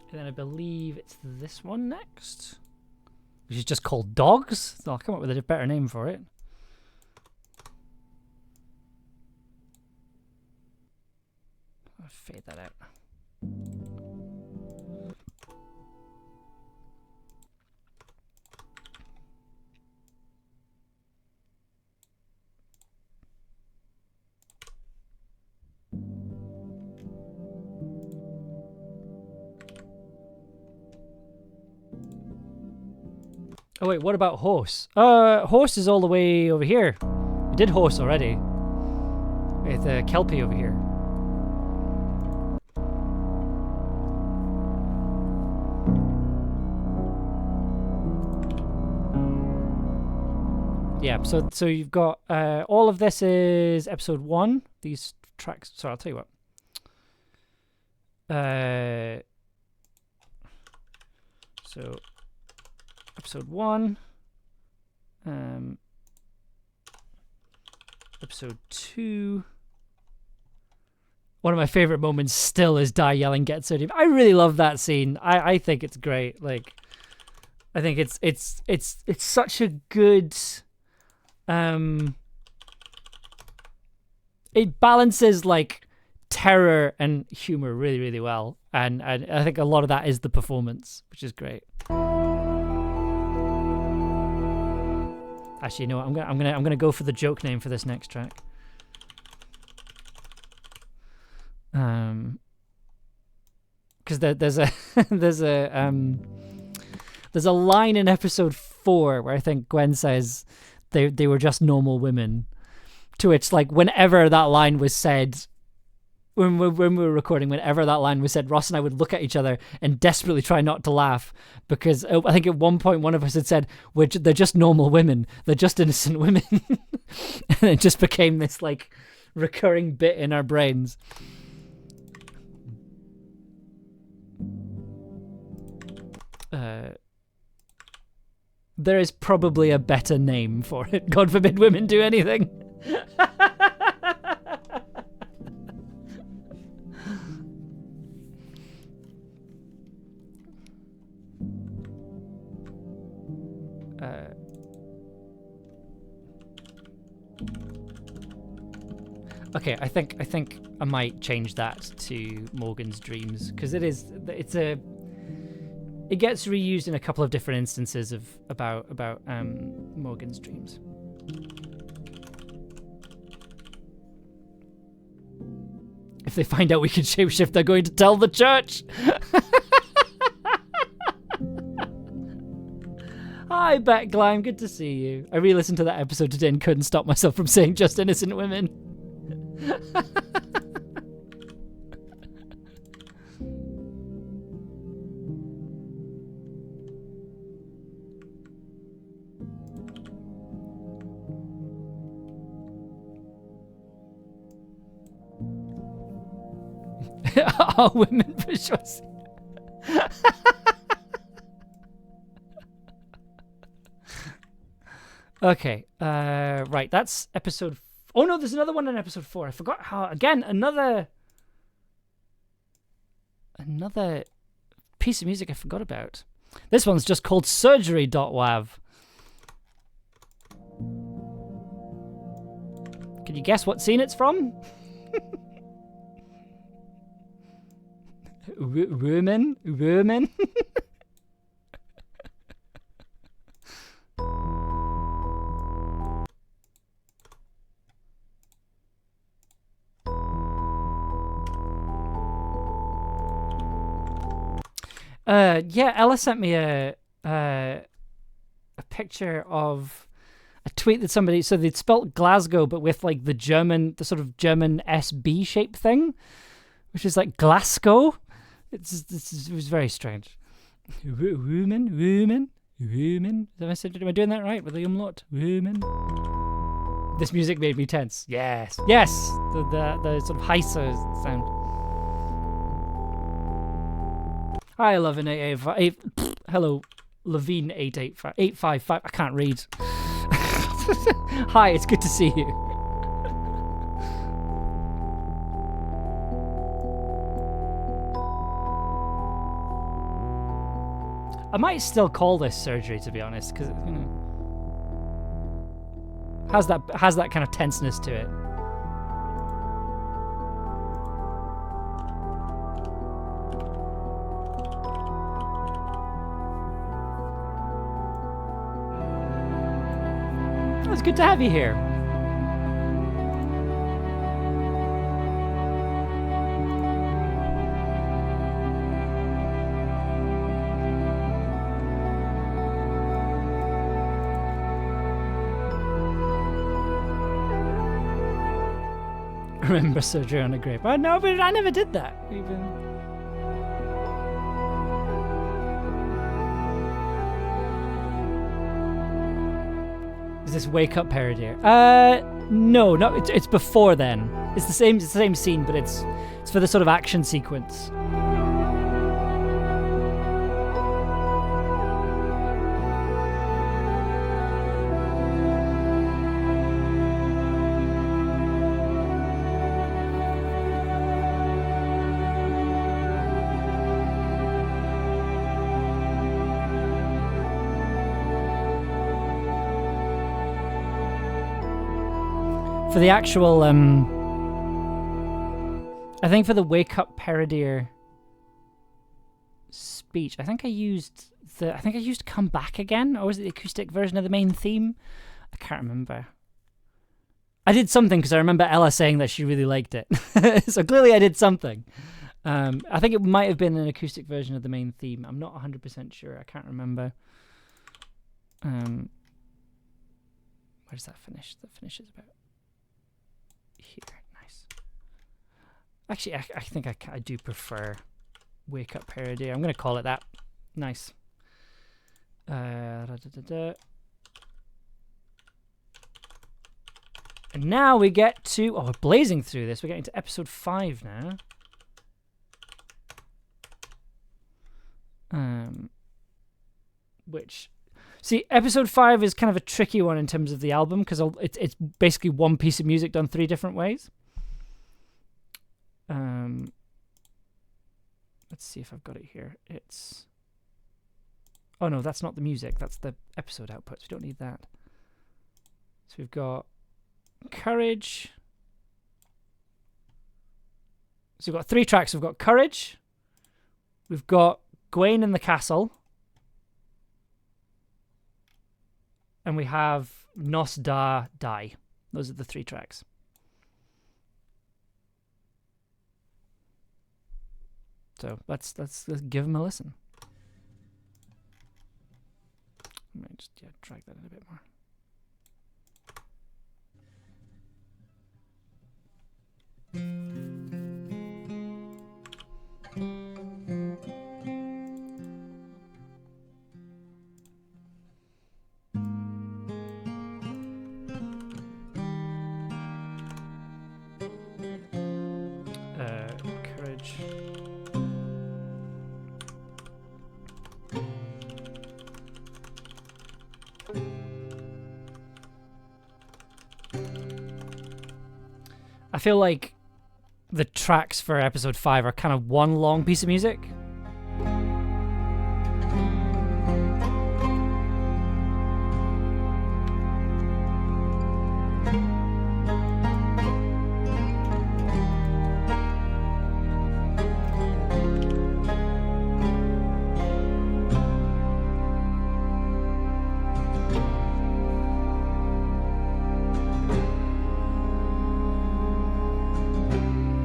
And then I believe it's this one next, which is just called Dogs. So I'll come up with a better name for it. I'll fade that out. Oh wait, what about horse? Horse is all the way over here. We did horse already. With Kelpie over here. Yeah, so you've got all of this is episode 1. These tracks. Sorry, I'll tell you what. So episode 1. Episode 2. One of my favorite moments still is Di yelling "Get sodium." I really love that scene. I think it's great. Like, I think it's such a good. It balances like terror and humor really, really well, and I think a lot of that is the performance, which is great. Actually, you know what? I'm gonna go for the joke name for this next track. Because there's a there's a line in episode 4 where I think Gwen says they were just normal women, to which, like, whenever that line was said, when we were recording, whenever that line was said, Ross and I would look at each other and desperately try not to laugh, because I think at one point one of us had said, they're just normal women, they're just innocent women. And it just became this like recurring bit in our brains. There is probably a better name for it. God forbid women do anything. Okay, I think I might change that to Morgan's Dreams, because it gets reused in a couple of different instances about Morgan's Dreams. If they find out we can shapeshift, they're going to tell the church. Hi, Beck Glime, good to see you. I re-listened to that episode today and couldn't stop myself from saying just innocent women. Are women persuasive? Okay, right, that's episode... Oh no, there's another one in episode 4. I forgot how... Again, another piece of music I forgot about. This one's just called Surgery.wav. Can you guess what scene it's from? Women? Yeah, Ella sent me a picture of a tweet that somebody, so they'd spelt Glasgow but with like the sort of German SB shape thing, which is like Glasgow. It was very strange. Women. Am I doing that right with the umlaut? Women. This music made me tense. Yes. The sort of heiser sound. Hi, Levin 885. Hello, Levine 855. I can't read. Hi, it's good to see you. I might still call this surgery, to be honest, because has that kind of tenseness to it. it's good to have you here. Remember surgery on a grape. Oh, no, but I never did that. Even. Is this Wake Up parody? No, it's before then. It's the same scene, but it's for the sort of action sequence. For the actual, I think for the Wake Up parodier speech, I think I used Come Back Again, or was it the acoustic version of the main theme? I can't remember. I did something because I remember Ella saying that she really liked it. So clearly I did something. I think it might have been an acoustic version of the main theme. I'm not 100% sure. I can't remember. Where does that finish? That finishes about here. Nice. Actually, I think I do prefer Wake Up parody. I'm going to call it that. Nice. And now we get to... Oh, we're blazing through this. We're getting to episode 5 now. Which... See, episode 5 is kind of a tricky one in terms of the album because it's basically one piece of music done 3 different ways. Let's see if I've got it here. It's... Oh no, that's not the music. That's the episode outputs. We don't need that. So we've got Courage. So we've got 3 tracks. We've got Courage. We've got Gawain in the Castle. And we have Nos Da Die. Those are the 3 tracks. So let's give them a listen. I might just drag that in a bit more. Courage. I feel like the tracks for episode 5 are kind of one long piece of music.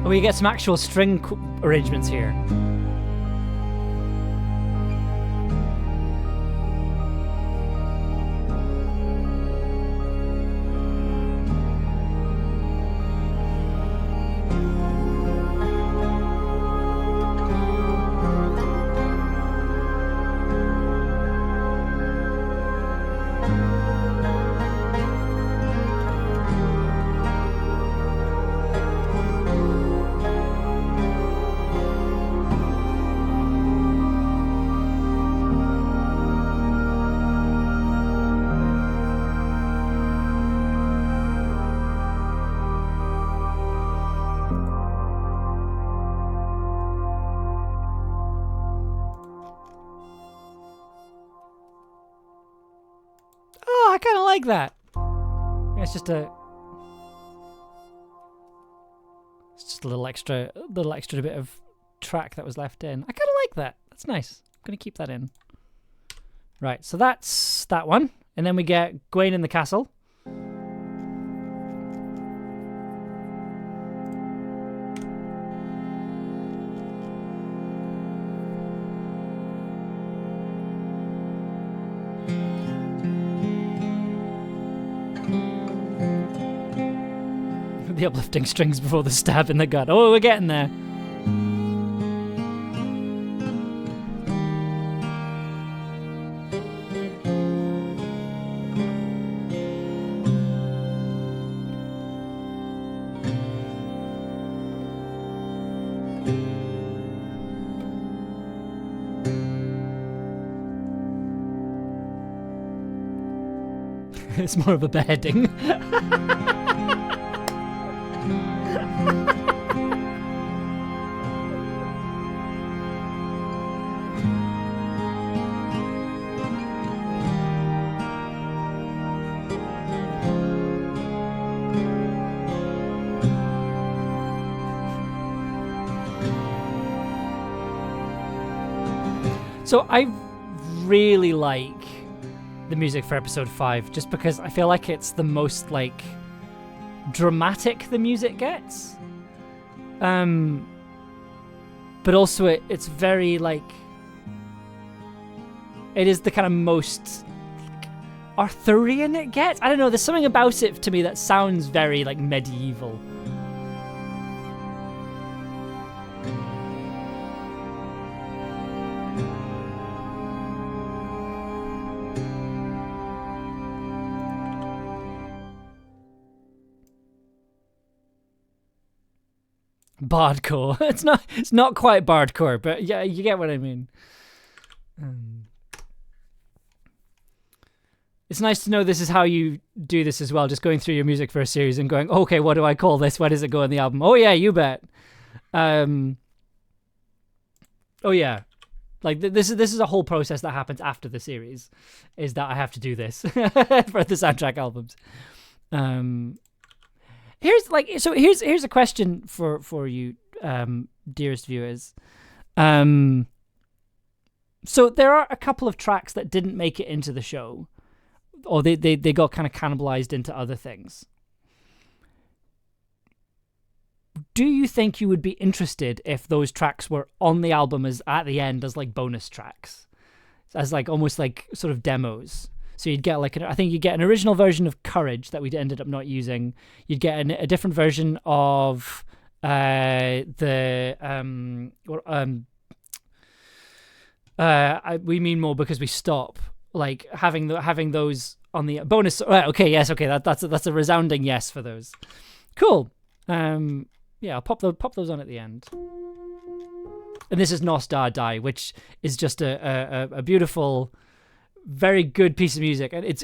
We get some actual string arrangements here. I kind of like that. It's just a little extra bit of track that was left in. I kind of like that. That's nice. I'm gonna keep that in. Right, so that's that one, and then we get Gawain in the Castle. the uplifting strings before the stab in the gut. Oh, we're getting there. It's more of a beheading. So I really like the music for episode 5 just because I feel like it's the most like dramatic the music gets, but also it's very like, it is the kind of most like, Arthurian it gets. I don't know, there's something about it to me that sounds very like medieval. Bardcore. It's not quite bardcore, but yeah, you get what I mean. It's nice to know this is how you do this as well, just going through your music for a series and going, okay, what do I call this? Where does it go on the album? Oh yeah, you bet. Oh yeah. Like this is a whole process that happens after the series, is that I have to do this for the soundtrack albums. Here's a question for you, dearest viewers. So there are a couple of tracks that didn't make it into the show, or they got kind of cannibalized into other things. Do you think you would be interested if those tracks were on the album as at the end as like bonus tracks, as like almost like sort of demos? So you'd get like, I think you'd get an original version of Courage that we ended up not using. You'd get a different version of We Mean More Because We Stop. Like having those on the bonus. Right, okay, yes, okay, that's a resounding yes for those. Cool. Yeah, I'll pop those on at the end. And this is Nos Da Die, which is just a beautiful, very good piece of music, and it's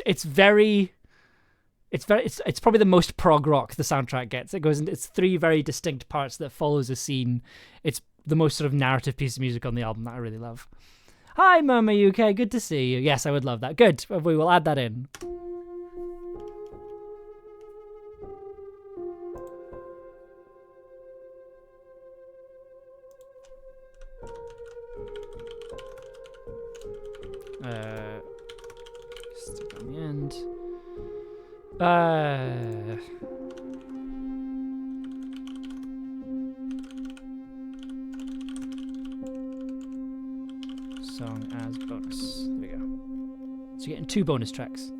probably the most prog rock the soundtrack gets. It goes into it's 3 very distinct parts that follows a scene. It's the most sort of narrative piece of music on the album that I really love. Hi, Mama UK, good to see you. Yes, I would love that. Good, we will add that in. Stick on the end. Song as bonus. There we go. So you're getting 2 bonus tracks.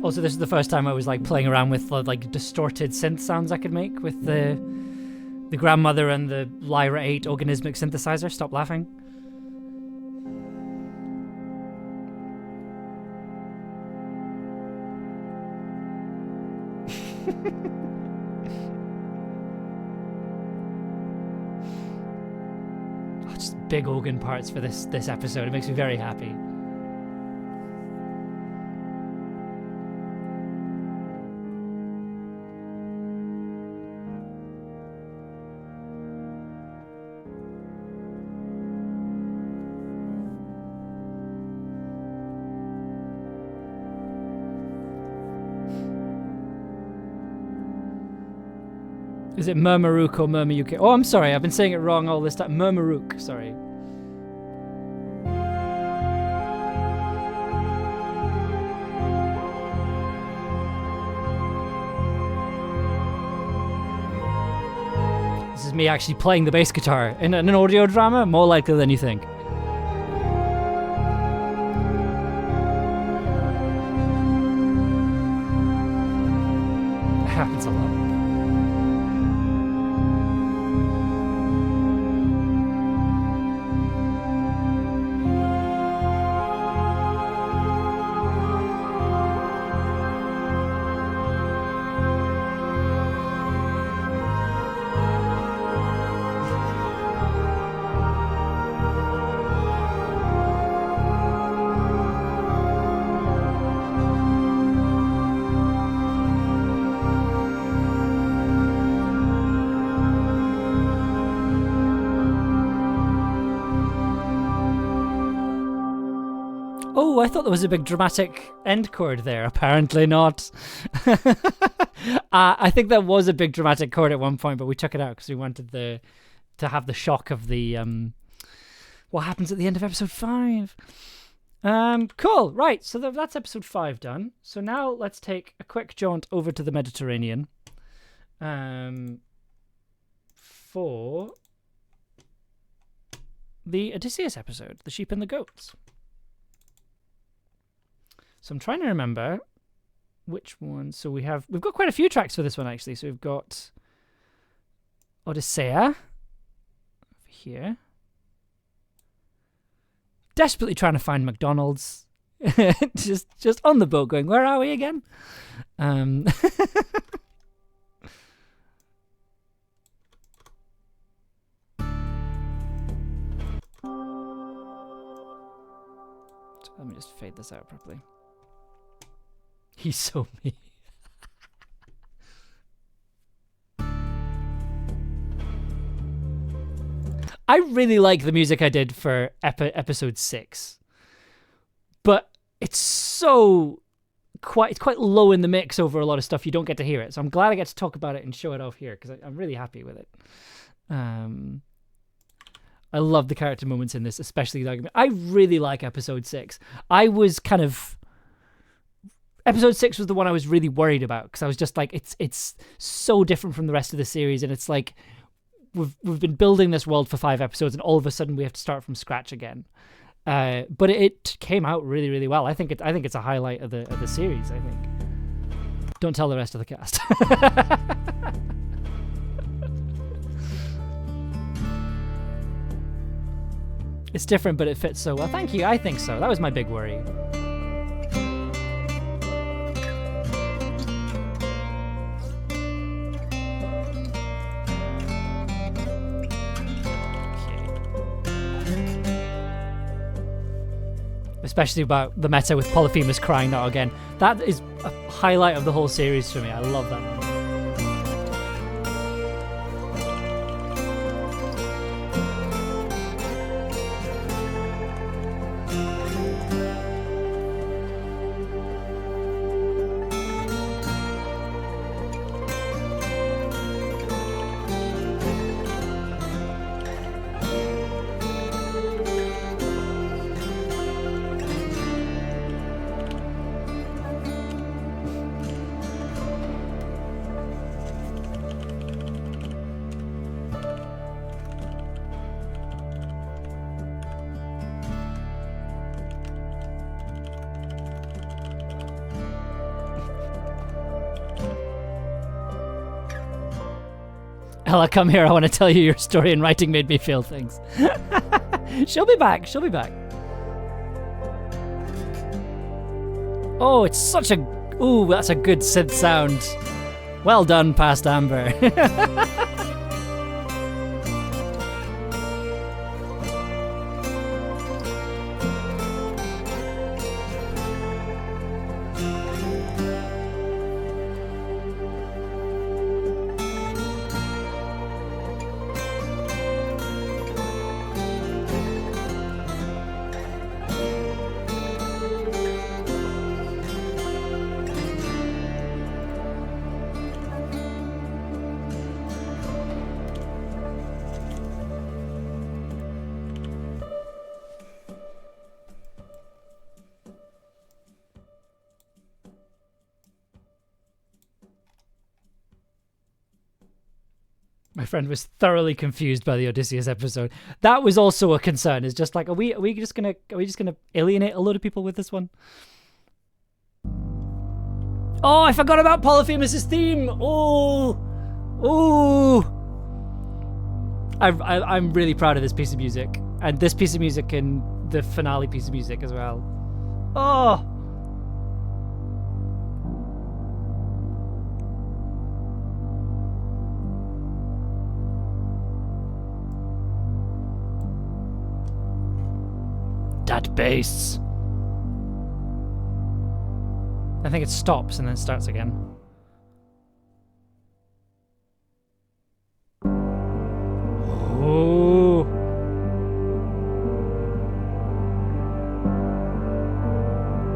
Also, this is the first time I was like playing around with like distorted synth sounds I could make with the grandmother and the Lyra 8 organismic synthesizer. Stop laughing. Oh, just big organ parts for this episode. It makes me very happy. Is it Murmuruk or Murmuruk? Oh, I'm sorry. I've been saying it wrong all this time. Murmuruk, sorry. is me actually playing the bass guitar in an audio drama, more likely than you think. It happens a lot. Oh, I thought there was a big dramatic end chord there. Apparently not. I think there was a big dramatic chord at one point, but we took it out because we wanted to have the shock of the what happens at the end of episode 5. Cool. Right. So that's episode 5 done. So now let's take a quick jaunt over to the Mediterranean for the Odysseus episode, The Sheep and the Goats. So I'm trying to remember which one. So we've got quite a few tracks for this one, actually. So we've got Odyssea over here. Desperately trying to find McDonald's. just on the boat going, where are we again? Let me just fade this out properly. He's so mean. I really like the music I did for episode 6, but it's quite low in the mix over a lot of stuff. You don't get to hear it, so I'm glad I get to talk about it and show it off here because I'm really happy with it. I love the character moments in this, especially I really like episode 6. Episode 6 was the one I was really worried about because I was just like, it's so different from the rest of the series, and it's like we've been building this world for 5 episodes, and all of a sudden we have to start from scratch again. But it came out really, really well. I think it's a highlight of the series. I think. Don't tell the rest of the cast. It's different, but it fits so well. Thank you. I think so. That was my big worry. Especially about the meta with Polyphemus crying out again. That is a highlight of the whole series for me. I love that one. Ella, come here. I want to tell you your story, and writing made me feel things. She'll be back. She'll be back. Oh, it's such a... Ooh, that's a good synth sound. Well done, past Amber. My friend was thoroughly confused by the Odysseus episode. That was also a concern. It's just like, are we just gonna alienate a load of people with this one? Oh, I forgot about Polyphemus's theme. Oh. I'm really proud of this piece of music, and this piece of music and the finale piece of music as well. Oh. That bass. I think it stops and then starts again. Oh.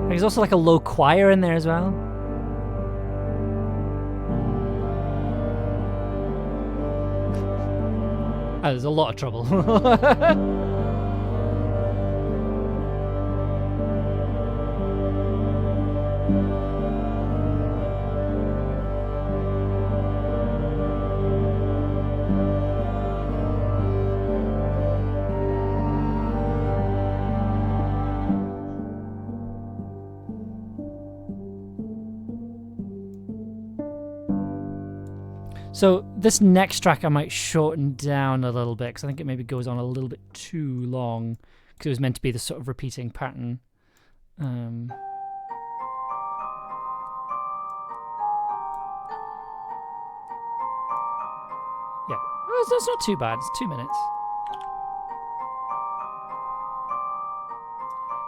There's also like a low choir in there as well. Oh, there's a lot of trouble. So this next track I might shorten down a little bit because I think it maybe goes on a little bit too long because it was meant to be this sort of repeating pattern. Yeah, well, it's not too bad. It's 2 minutes.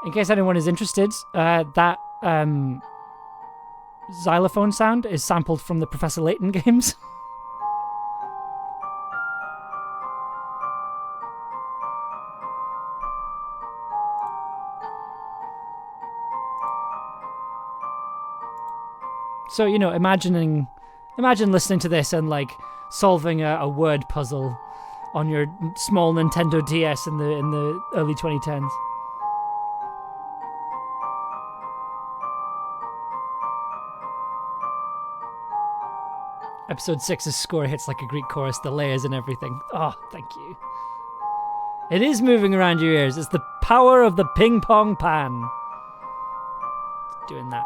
In case anyone is interested, that xylophone sound is sampled from the Professor Layton games. So, you know, imagine listening to this and like solving a word puzzle on your small Nintendo DS in the early 2010s. Episode 6's score hits like a Greek chorus, the layers and everything. Oh, thank you. It is moving around your ears. It's the power of the ping pong pan. It's doing that.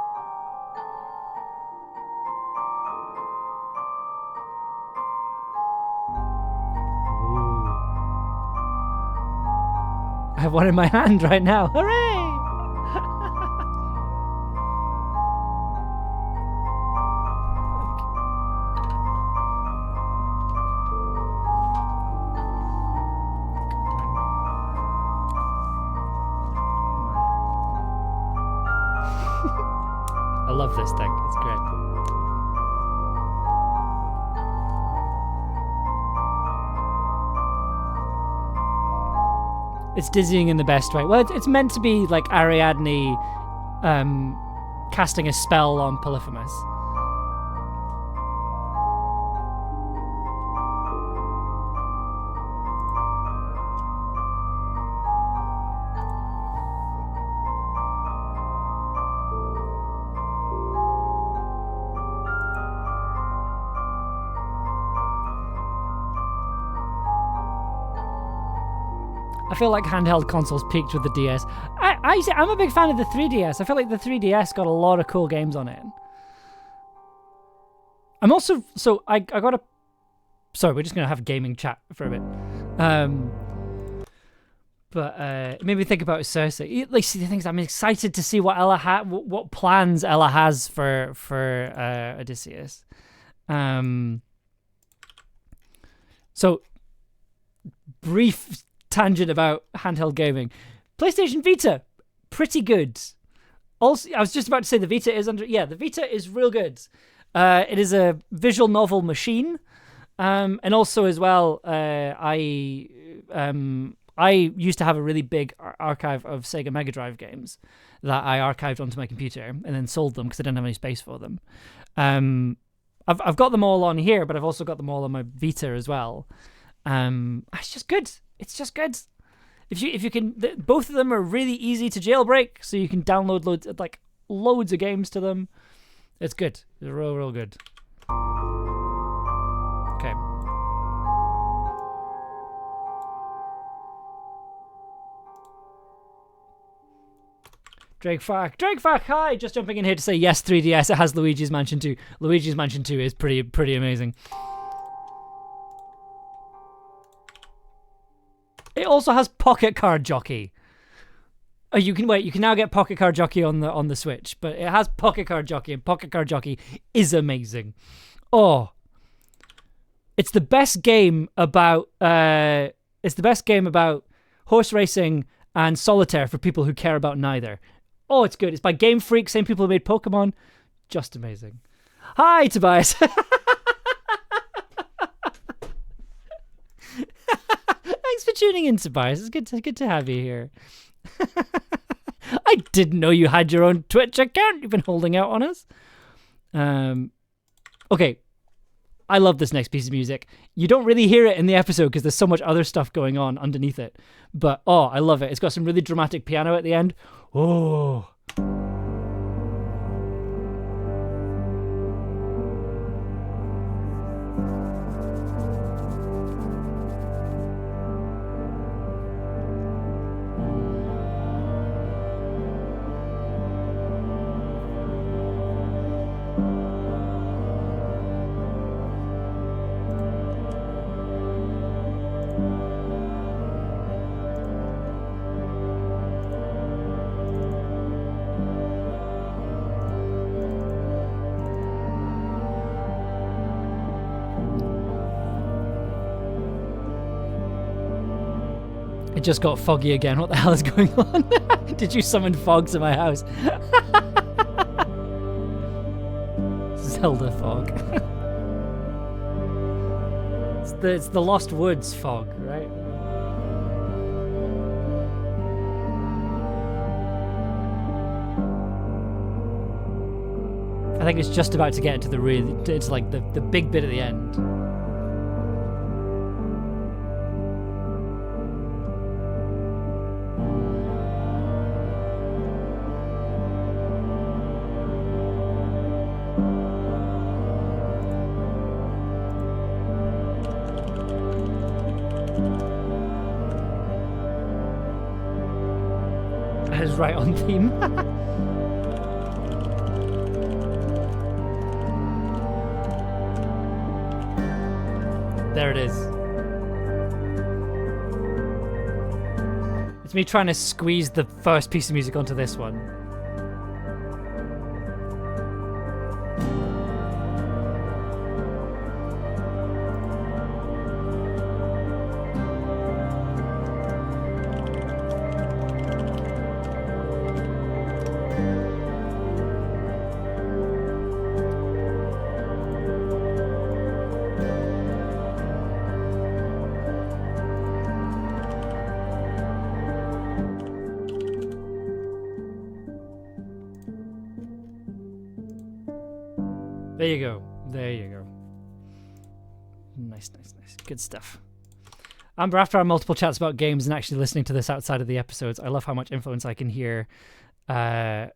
I have one in my hand right now. Hooray! I love this thing. It's great. It's dizzying in the best way. Well, it's meant to be like Ariadne casting a spell on Polyphemus. I feel like handheld consoles peaked with the DS. I'm a big fan of the 3DS. I feel like the 3DS got a lot of cool games on it. I'm also... So, I got a... Sorry, we're just going to have a gaming chat for a bit. But it made me think about Cersei. Like, see the things, I'm excited to see what what plans Ella has for Odysseus. So, brief tangent about handheld gaming. PlayStation Vita, pretty good. Also, I was just about to say the Vita is the Vita is real good. It is a visual novel machine, and also as well, I used to have a really big archive of Sega Mega Drive games that I archived onto my computer and then sold them because I didn't have any space for them. I've got them all on here, but I've also got them all on my Vita as well. It's just good. It's just good. If you can, both of them are really easy to jailbreak, so you can download loads of games to them. It's good. It's real good. Okay. Drakefuck, hi! Just jumping in here to say yes, 3DS. It has Luigi's Mansion 2. Luigi's Mansion 2 is pretty amazing. It also has Pocket Card Jockey. Oh, you can now get Pocket Card Jockey on the Switch, but it has Pocket Card Jockey, and Pocket Card Jockey is amazing. Oh, it's the best game about horse racing and solitaire for people who care about neither. Oh, it's good. It's by Game Freak, same people who made Pokemon. Just amazing. Hi, Tobias. Thanks for tuning in, Tobias. It's good to have you here. I didn't know you had your own Twitch account. You've been holding out on us. Okay. I love this next piece of music. You don't really hear it in the episode because there's so much other stuff going on underneath it. But, oh, I love it. It's got some really dramatic piano at the end. Oh. It just got foggy again. What the hell is going on? Did you summon fog to my house? Zelda fog. It's the Lost Woods fog, right? I think it's just about to get into it's like the big bit at the end. That is right on theme. There it is. It's me trying to squeeze the first piece of music onto this one. There you go. There you go. Nice. Good stuff. Amber, after our multiple chats about games and actually listening to this outside of the episodes, I love how much influence I can hear, or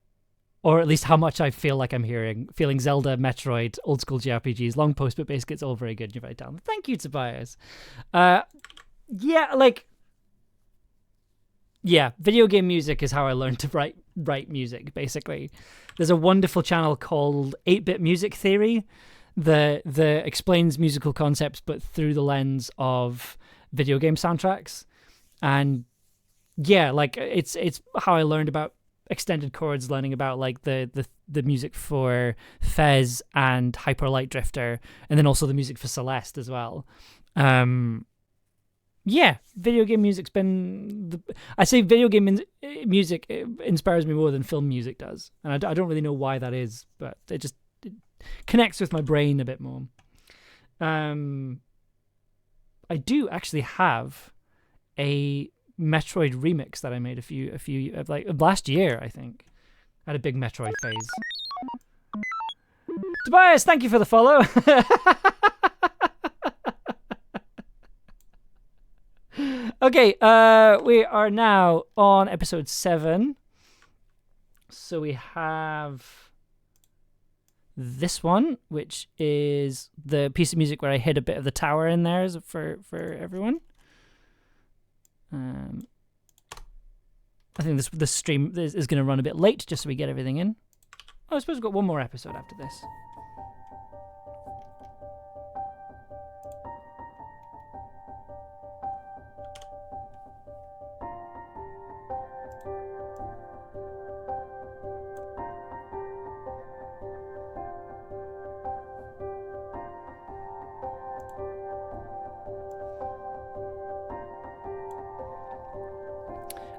at least how much I feel like I'm feeling Zelda, Metroid, old school JRPGs, long post, but basically it's all very good. You're very talented. Thank you, Tobias. Video game music is how I learned to write music, basically. There's a wonderful channel called 8-Bit Music Theory that explains musical concepts, but through the lens of video game soundtracks. And yeah, like it's how I learned about extended chords, learning about like the music for Fez and Hyper Light Drifter, and then also the music for Celeste as well. Yeah, video game music's been... I say video game music inspires me more than film music does. And I don't really know why that is, but it connects with my brain a bit more. I do actually have a Metroid remix that I made a few last year, I think. I had a big Metroid phase. Tobias, thank you for the follow. Okay, we are now on episode 7. So we have this one, which is the piece of music where I hid a bit of the tower in there for everyone. I think this stream is going to run a bit late just so we get everything in. Oh, I suppose we've got one more episode after this.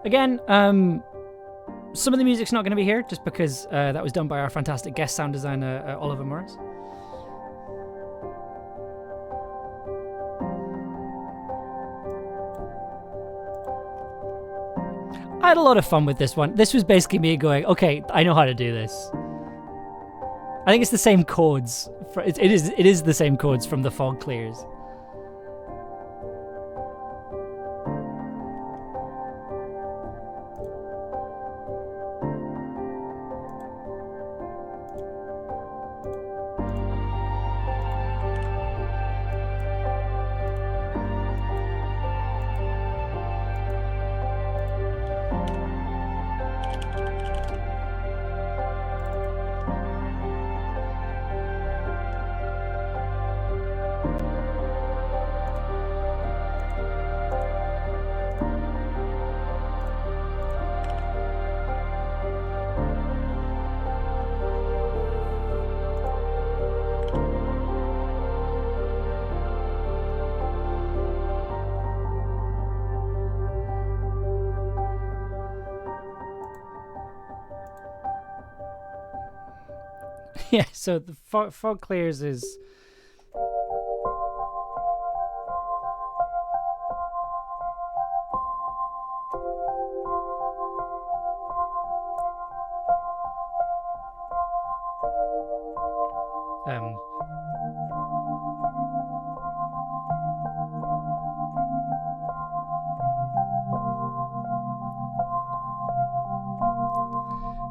Again, some of the music's not going to be here just because that was done by our fantastic guest sound designer, Oliver Morris. I had a lot of fun with this one. This was basically me going, okay, I know how to do this. I think it's the same chords. It is the same chords from the Fog Clears. Yeah, so the Fog Clears is...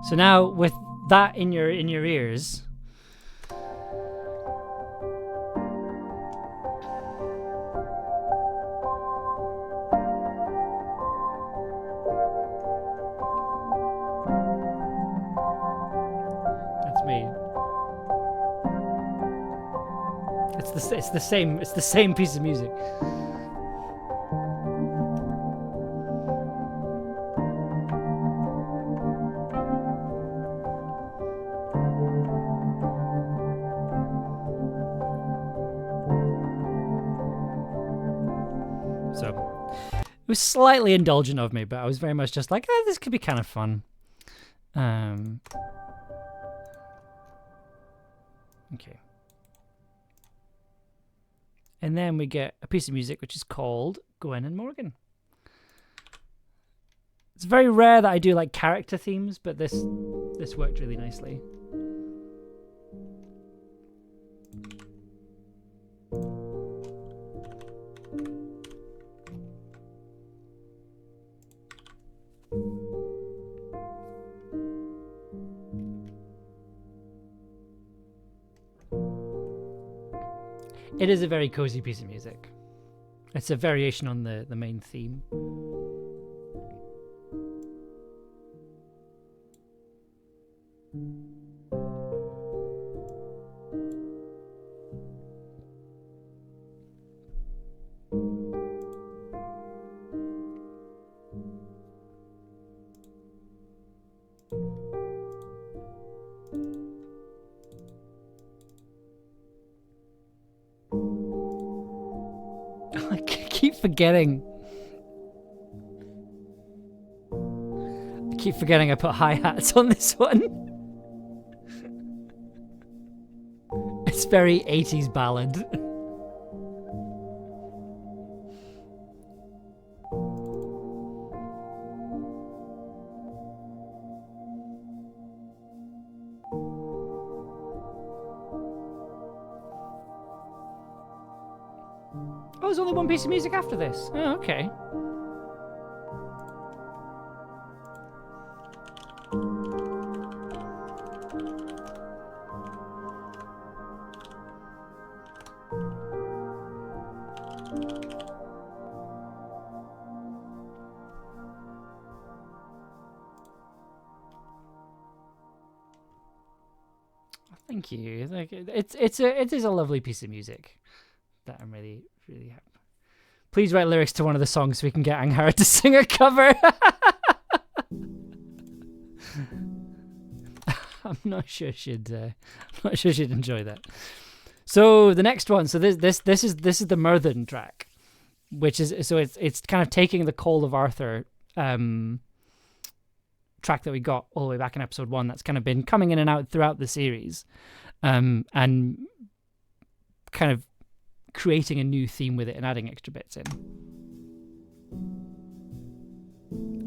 So now with that in your ears, that's me. It's the same piece of music. It was slightly indulgent of me, but I was very much just like, this could be kind of fun. Okay. And then we get a piece of music which is called Gwen and Morgan. It's very rare that I do like character themes, but this worked really nicely. It is a very cozy piece of music. It's a variation on the main theme. I keep forgetting. I put hi-hats on this one. It's very 80s ballad. Oh, there's only one piece of music after this. Oh, okay. thank you. Like it is a lovely piece of music that I'm really really happy. Please write lyrics to one of the songs so we can get Anghara to sing a cover. I'm not sure she'd enjoy that. So the next one. So this is the Myrddin track, which is it's kind of taking the Call of Arthur track that we got all the way back in episode 1. That's kind of been coming in and out throughout the series, and kind of creating a new theme with it and adding extra bits in.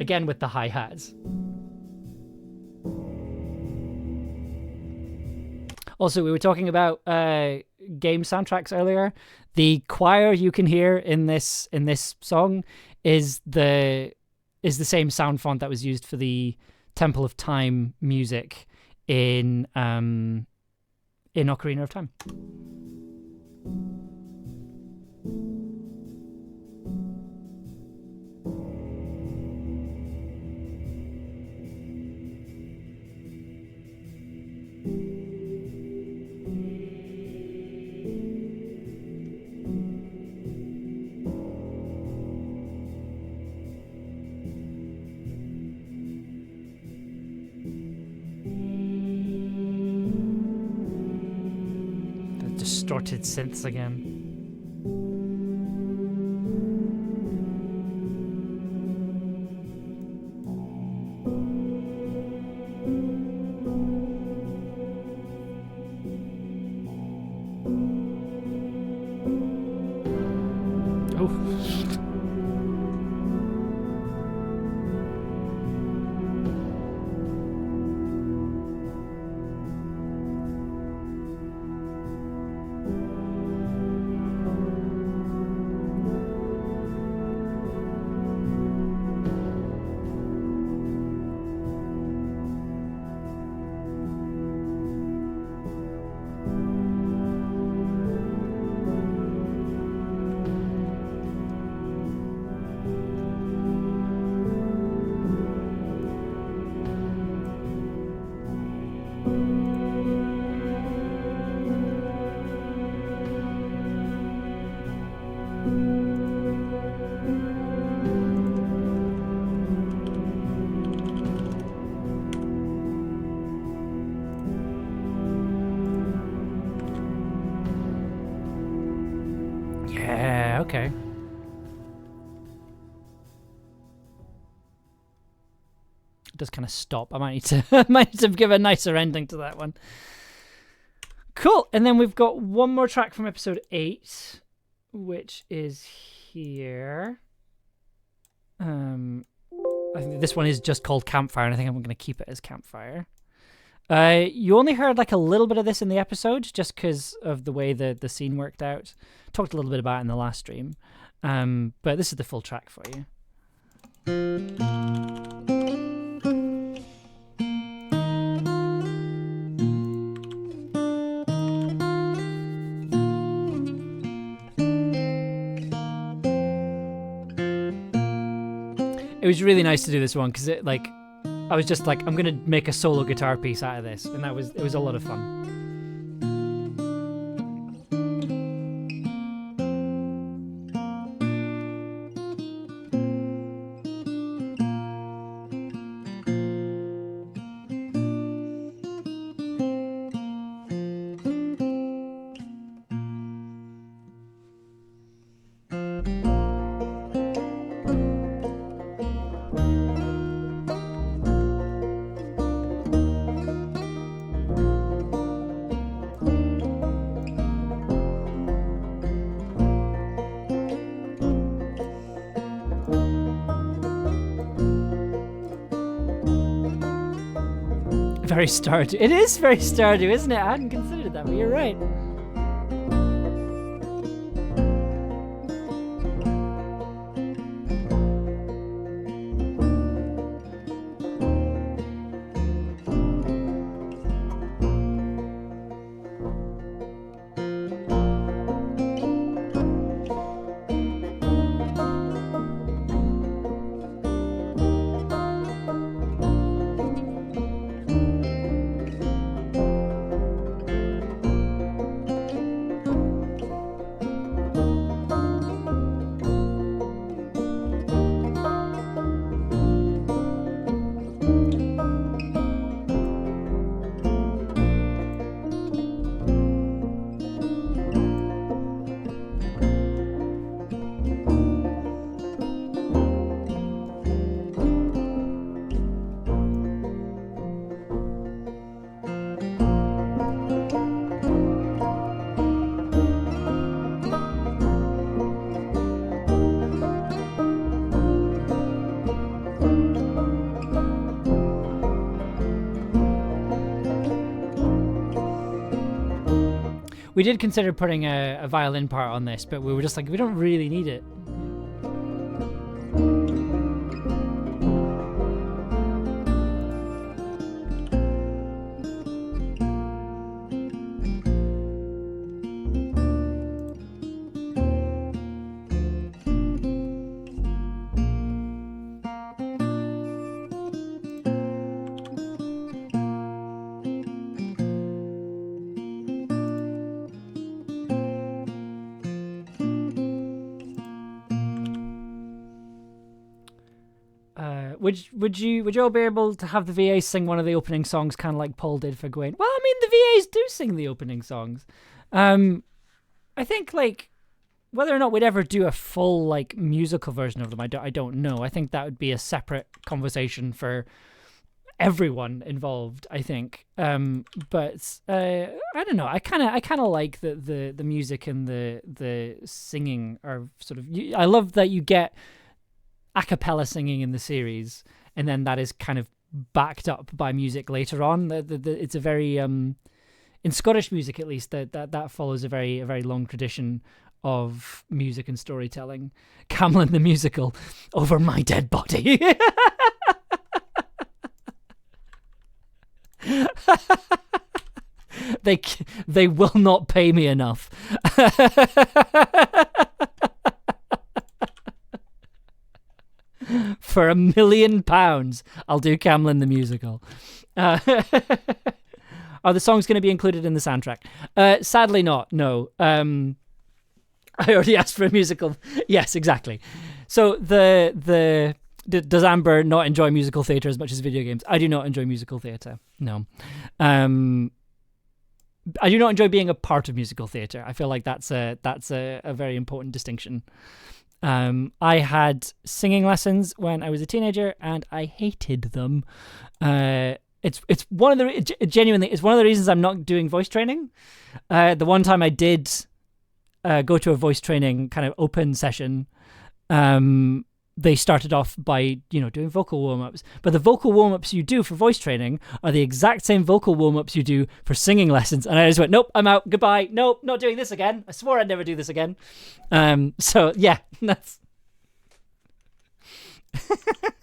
Again with the hi-hats. Also, we were talking about game soundtracks earlier. The choir you can hear in this song is the same sound font that was used for the Temple of Time music in Ocarina of Time. Distorted synths again. Okay. It does kind of stop. I might need to give a nicer ending to that one. Cool. And then we've got one more track from episode 8, which is here. I think this one is just called Campfire, and I think I'm going to keep it as Campfire. You only heard like a little bit of this in the episode, just because of the way the scene worked out. Talked a little bit about it in the last stream, but this is the full track for you. It was really nice to do this one because it like. I was just like, I'm going to make a solo guitar piece out of this. And it was a lot of fun. Very Stardew. It is very Stardew, isn't it? I hadn't considered that, but you're right. We did consider putting a violin part on this, but we were just like, we don't really need it. Would you all be able to have the VAs sing one of the opening songs, kind of like Paul did for Gwen? Well, I mean, the VAs do sing the opening songs. I think like whether or not we'd ever do a full like musical version of them, I don't know. I think that would be a separate conversation for everyone involved, I think. But I don't know. I kind of like the music and the singing are sort of. I love that you get a cappella singing in the series, and then that is kind of backed up by music later on. It's a very in Scottish music, at least, that follows a very long tradition of music and storytelling. Camlann the musical, over my dead body. They will not pay me enough. For £1 million, I'll do Camlann the musical. Are the songs going to be included in the soundtrack? Sadly not, no. I already asked for a musical. Yes, exactly. So does Amber not enjoy musical theatre as much as video games? I do not enjoy musical theatre, no. I do not enjoy being a part of musical theatre. I feel like that's a very important distinction. I had singing lessons when I was a teenager, and I hated them. It's one of the genuinely it's one of the reasons I'm not doing voice training. The one time I did go to a voice training kind of open session, they started off by doing vocal warm-ups, but the vocal warm-ups you do for voice training are the exact same vocal warm-ups you do for singing lessons, and I just went, nope, I'm out, goodbye, nope, not doing this again. I swore I'd never do this again. So yeah, that's if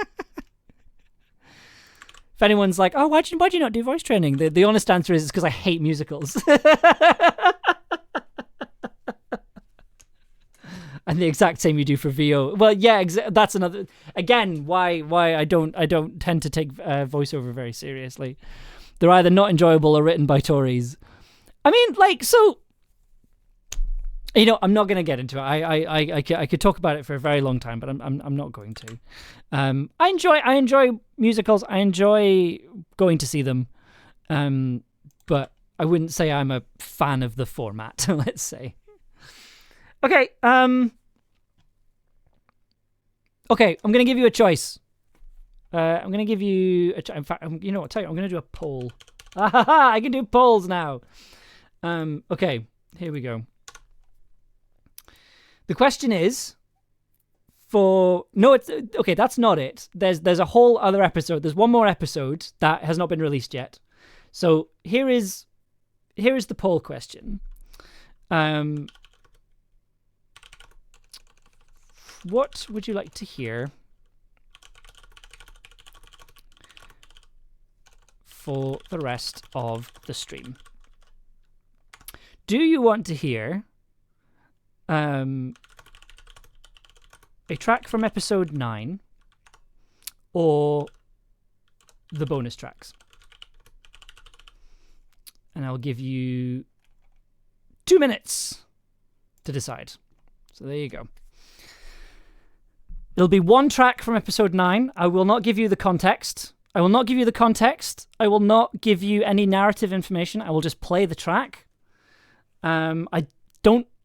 anyone's like, oh, why'd you not do voice training, the honest answer is it's because I hate musicals. And the exact same you do for VO. Well, yeah, that's another. Again, why I don't tend to take voiceover very seriously. They're either not enjoyable or written by Tories. I mean, like, so. I'm not going to get into it. I could talk about it for a very long time, but I'm not going to. I enjoy musicals. I enjoy going to see them, but I wouldn't say I'm a fan of the format. Let's say. Okay, okay, I'm going to give you a choice. I'm going to give you in fact, you know what, tell you, I'm going to do a poll. I can do polls now. Okay, here we go. The question is okay, that's not it. There's a whole other episode. There's one more episode that has not been released yet. So here is the poll question. What would you like to hear for the rest of the stream? Do you want to hear a track from episode 9 or the bonus tracks? And I'll give you 2 minutes to decide. So there you go. It'll be one track from episode 9. I will not give you the context. I will not give you any narrative information. I will just play the track. I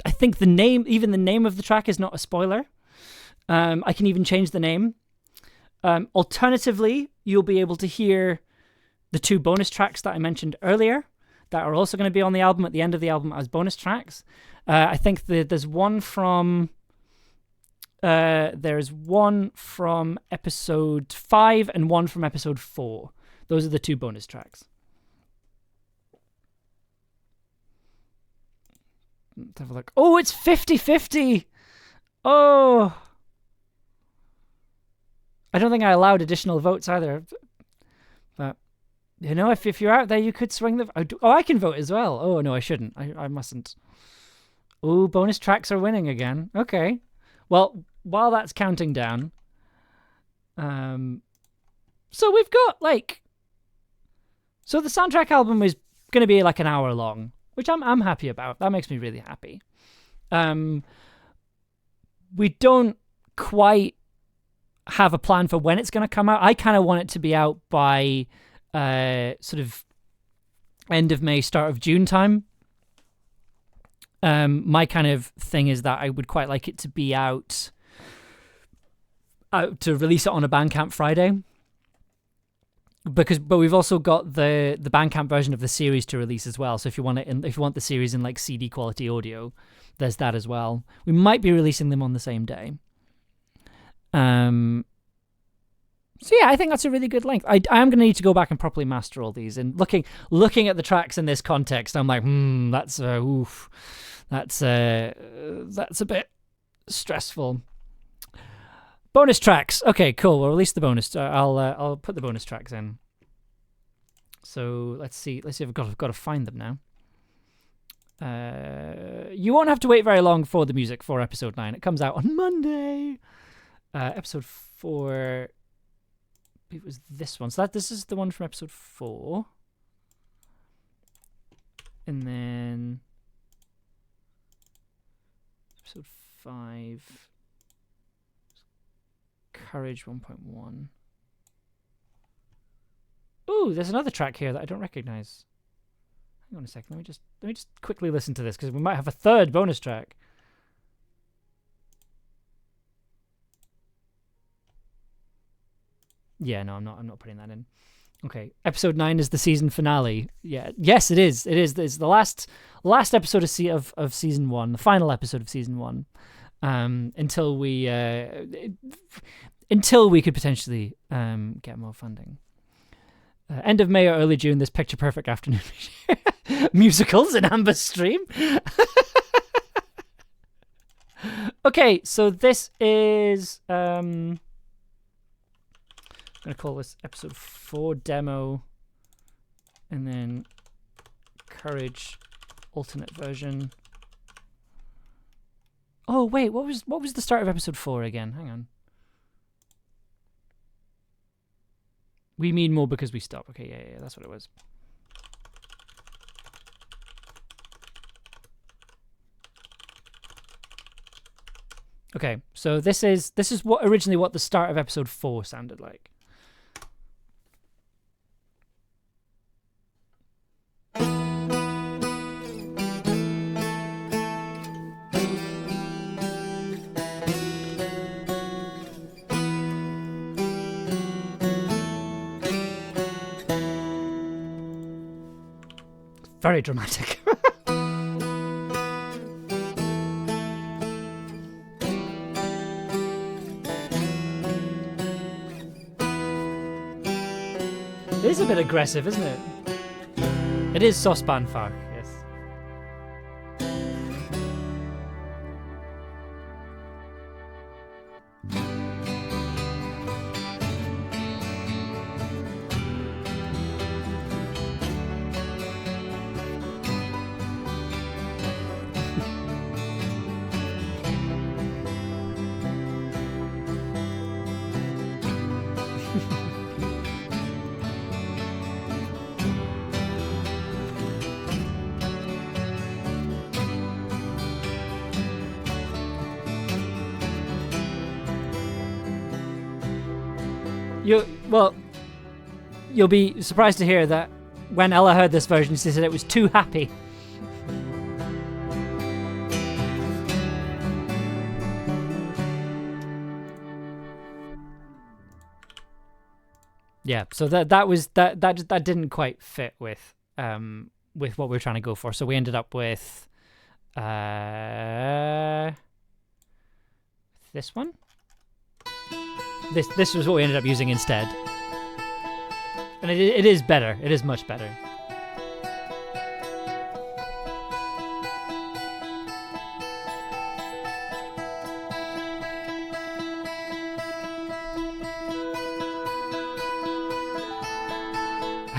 think the name of the track is not a spoiler. I can even change the name. Alternatively, you'll be able to hear the 2 bonus tracks that I mentioned earlier that are also going to be on the album at the end of the album as bonus tracks. I think there's one from episode 5 and one from episode 4. Those are the 2 bonus tracks. Let's have a look. Oh, it's 50-50. Oh. I don't think I allowed additional votes either. But, you know, if you're out there, you could swing the... Oh, I can vote as well. Oh, no, I shouldn't. I mustn't. Oh, bonus tracks are winning again. Okay. Well, while that's counting down... So we've got, like... So the soundtrack album is going to be like an hour long, which I'm happy about. That makes me really happy. We don't quite have a plan for when it's going to come out. I kind of want it to be out by sort of end of May, start of June time. My kind of thing is that I would quite like it to be out to release it on a Bandcamp Friday. But we've also got the Bandcamp version of the series to release as well. So if you want the series in like CD quality audio, there's that as well. We might be releasing them on the same day. So yeah, I think that's a really good length. I am going to need to go back and properly master all these. And looking at the tracks in this context, I'm like, that's a bit stressful. Bonus tracks. Okay, cool. We'll release the bonus. I'll put the bonus tracks in. So let's see. Let's see if I've got to find them now. You won't have to wait very long for the music for episode 9. It comes out on Monday. Episode 4. It was this one. So this is the one from episode 4. And then episode 5. Courage 1.1. Ooh, there's another track here that I don't recognize. Hang on a second. Let me just quickly listen to this because we might have a third bonus track. Yeah, no, I'm not putting that in. Okay, episode 9 is the season finale. Yeah, yes, it is. It's the last episode of season 1, the final episode of season 1. Until we could potentially get more funding. End of May or early June, this Picture Perfect afternoon musicals in Amber's stream. Okay, so this is I'm gonna call this episode 4 demo, and then Courage alternate version. Oh wait, what was the start of episode 4 again? Hang on. We mean more because we stop. Okay, yeah, that's what it was. Okay, so this is what originally what the start of episode 4 sounded like. Very dramatic. It is a bit aggressive, isn't it? It is saucepan fuck, yes. You'll be surprised to hear that when Ella heard this version, she said it was too happy. Yeah, so that didn't quite fit with what we were trying to go for. So we ended up with this one. This was what we ended up using instead. And it is better. It is much better.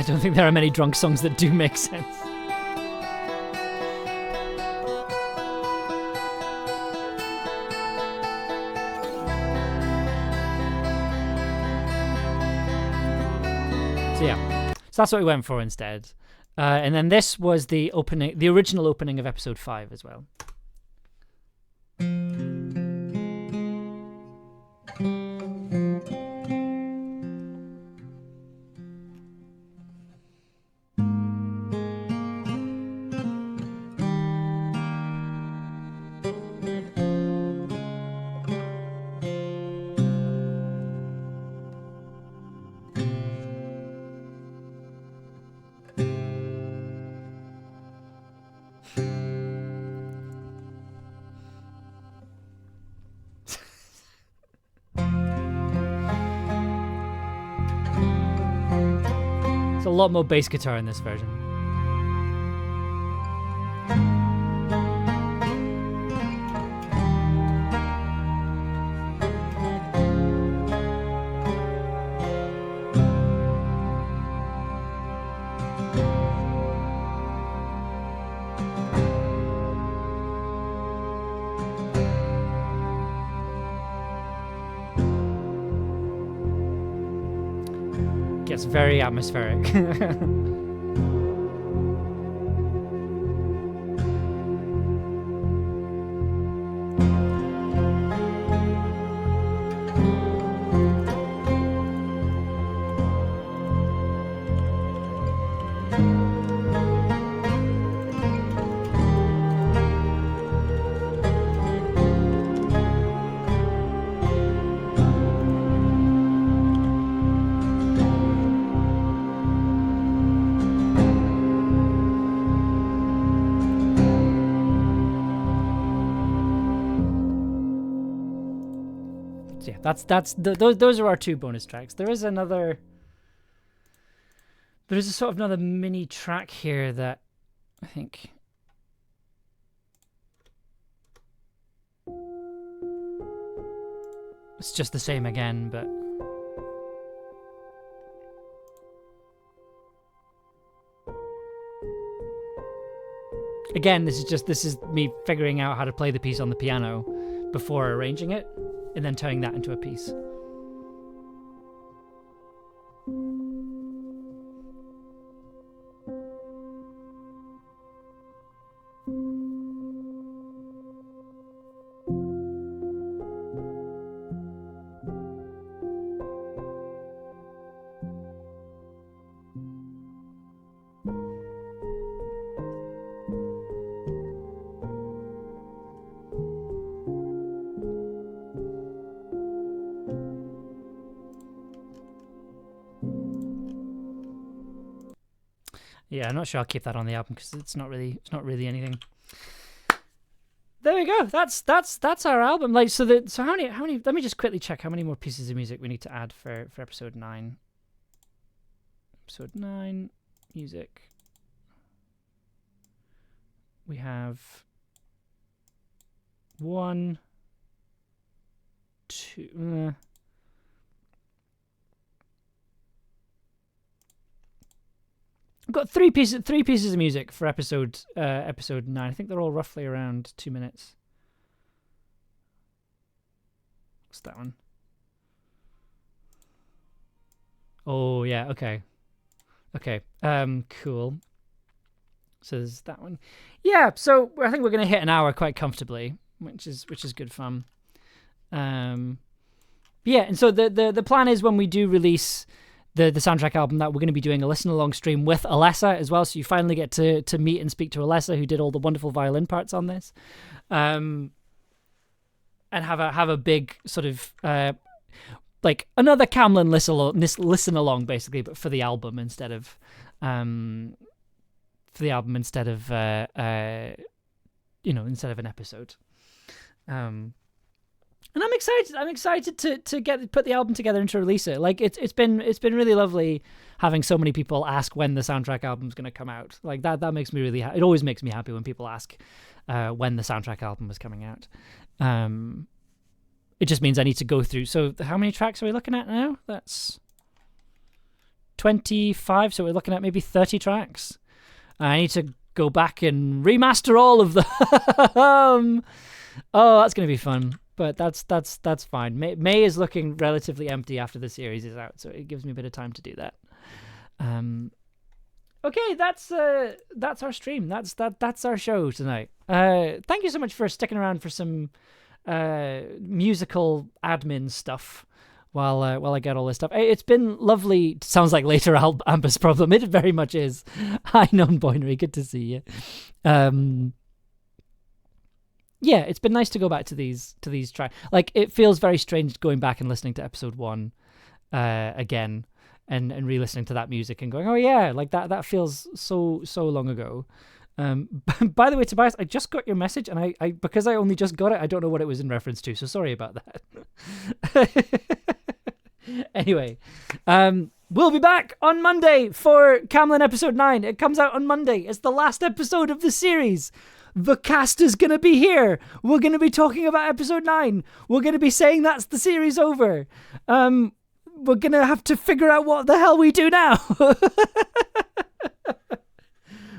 I don't think there are many drunk songs that do make sense. So yeah, so that's what we went for instead. And then this was the original opening of episode 5 as well. There's a lot more bass guitar in this version. Gets very atmospheric. Those are our 2 bonus tracks. There is a sort of another mini track here that I think it's just the same again, but again, this is me figuring out how to play the piece on the piano before arranging it, and then turning that into a piece. Yeah, I'm not sure I'll keep that on the album because it's not really anything. There we go. That's our album. Like so how many let me just quickly check how many more pieces of music we need to add for episode 9. Episode 9 music. We have 1 2 I've got three pieces of music for episode 9. I think they're all roughly around 2 minutes. What's that one? Oh yeah, okay. Cool. So there's that one. Yeah, so I think we're gonna hit an hour quite comfortably, which is good fun. Yeah, and so the plan is when we do release the soundtrack album that we're going to be doing a listen along stream with Alessa as well, so you finally get to meet and speak to Alessa, who did all the wonderful violin parts on this, and have a big sort of like another Camlann listen along basically, but for the album instead of instead of an episode. And I'm excited to put the album together and to release it. Like it's been really lovely having so many people ask when the soundtrack album's going to come out. Like that makes me really it always makes me happy when people ask when the soundtrack album is coming out. It just means I need to go through. So how many tracks are we looking at now? That's 25, so we're looking at maybe 30 tracks. I need to go back and remaster all of them. Oh, that's going to be fun. But that's fine. May is looking relatively empty after the series is out, so it gives me a bit of time to do that. Okay, that's our stream. That's our show tonight. Thank you so much for sticking around for some musical admin stuff while I get all this stuff. It's been lovely. Sounds like later Ambus problem. It very much is. Hi, non-binary. Good to see you. Yeah, it's been nice to go back to these tracks. Like, it feels very strange going back and listening to episode 1 again and re-listening to that music and going, oh yeah, like that feels so long ago. By the way, Tobias, I just got your message, and I because I only just got it, I don't know what it was in reference to, so sorry about that. Anyway, we'll be back on Monday for Camlann episode 9. It comes out on Monday. It's the last episode of the series. The cast is going to be here. We're going to be talking about episode 9. We're going to be saying that's the series over. We're going to have to figure out what the hell we do now.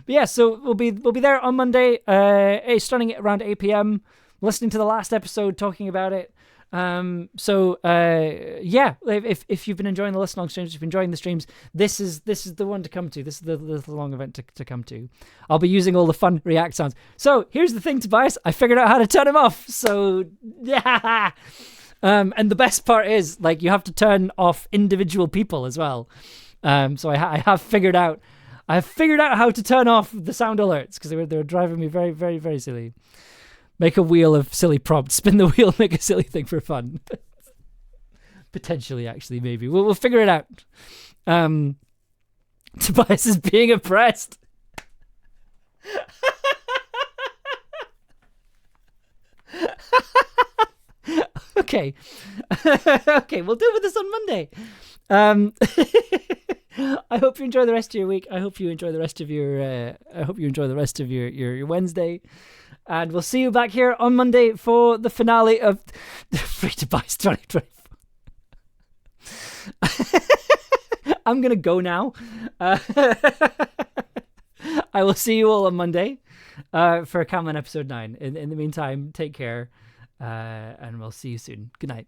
But yeah, so we'll be there on Monday, starting at around 8 p.m, listening to the last episode, talking about it. So yeah, if you've been enjoying the listen along streams, if you've been enjoying the streams, this is the one to come to. This is the long event to come to. I'll be using all the fun React sounds. So here's the thing, Tobias, I figured out how to turn them off. So yeah. And the best part is, like, you have to turn off individual people as well. So I have figured out how to turn off the sound alerts, because they were driving me very, very, very silly. Make a wheel of silly prompts. Spin the wheel, make a silly thing for fun. Potentially, actually, maybe. We'll figure it out. Tobias is being oppressed. Okay. Okay, we'll deal with this on Monday. I hope you enjoy the rest of your week. I hope you enjoy the rest of your your Wednesday. And we'll see you back here on Monday for the finale of Free Tobias 2024. I'm going to go now. I will see you all on Monday for Camlann episode 9. In the meantime, take care, and we'll see you soon. Good night.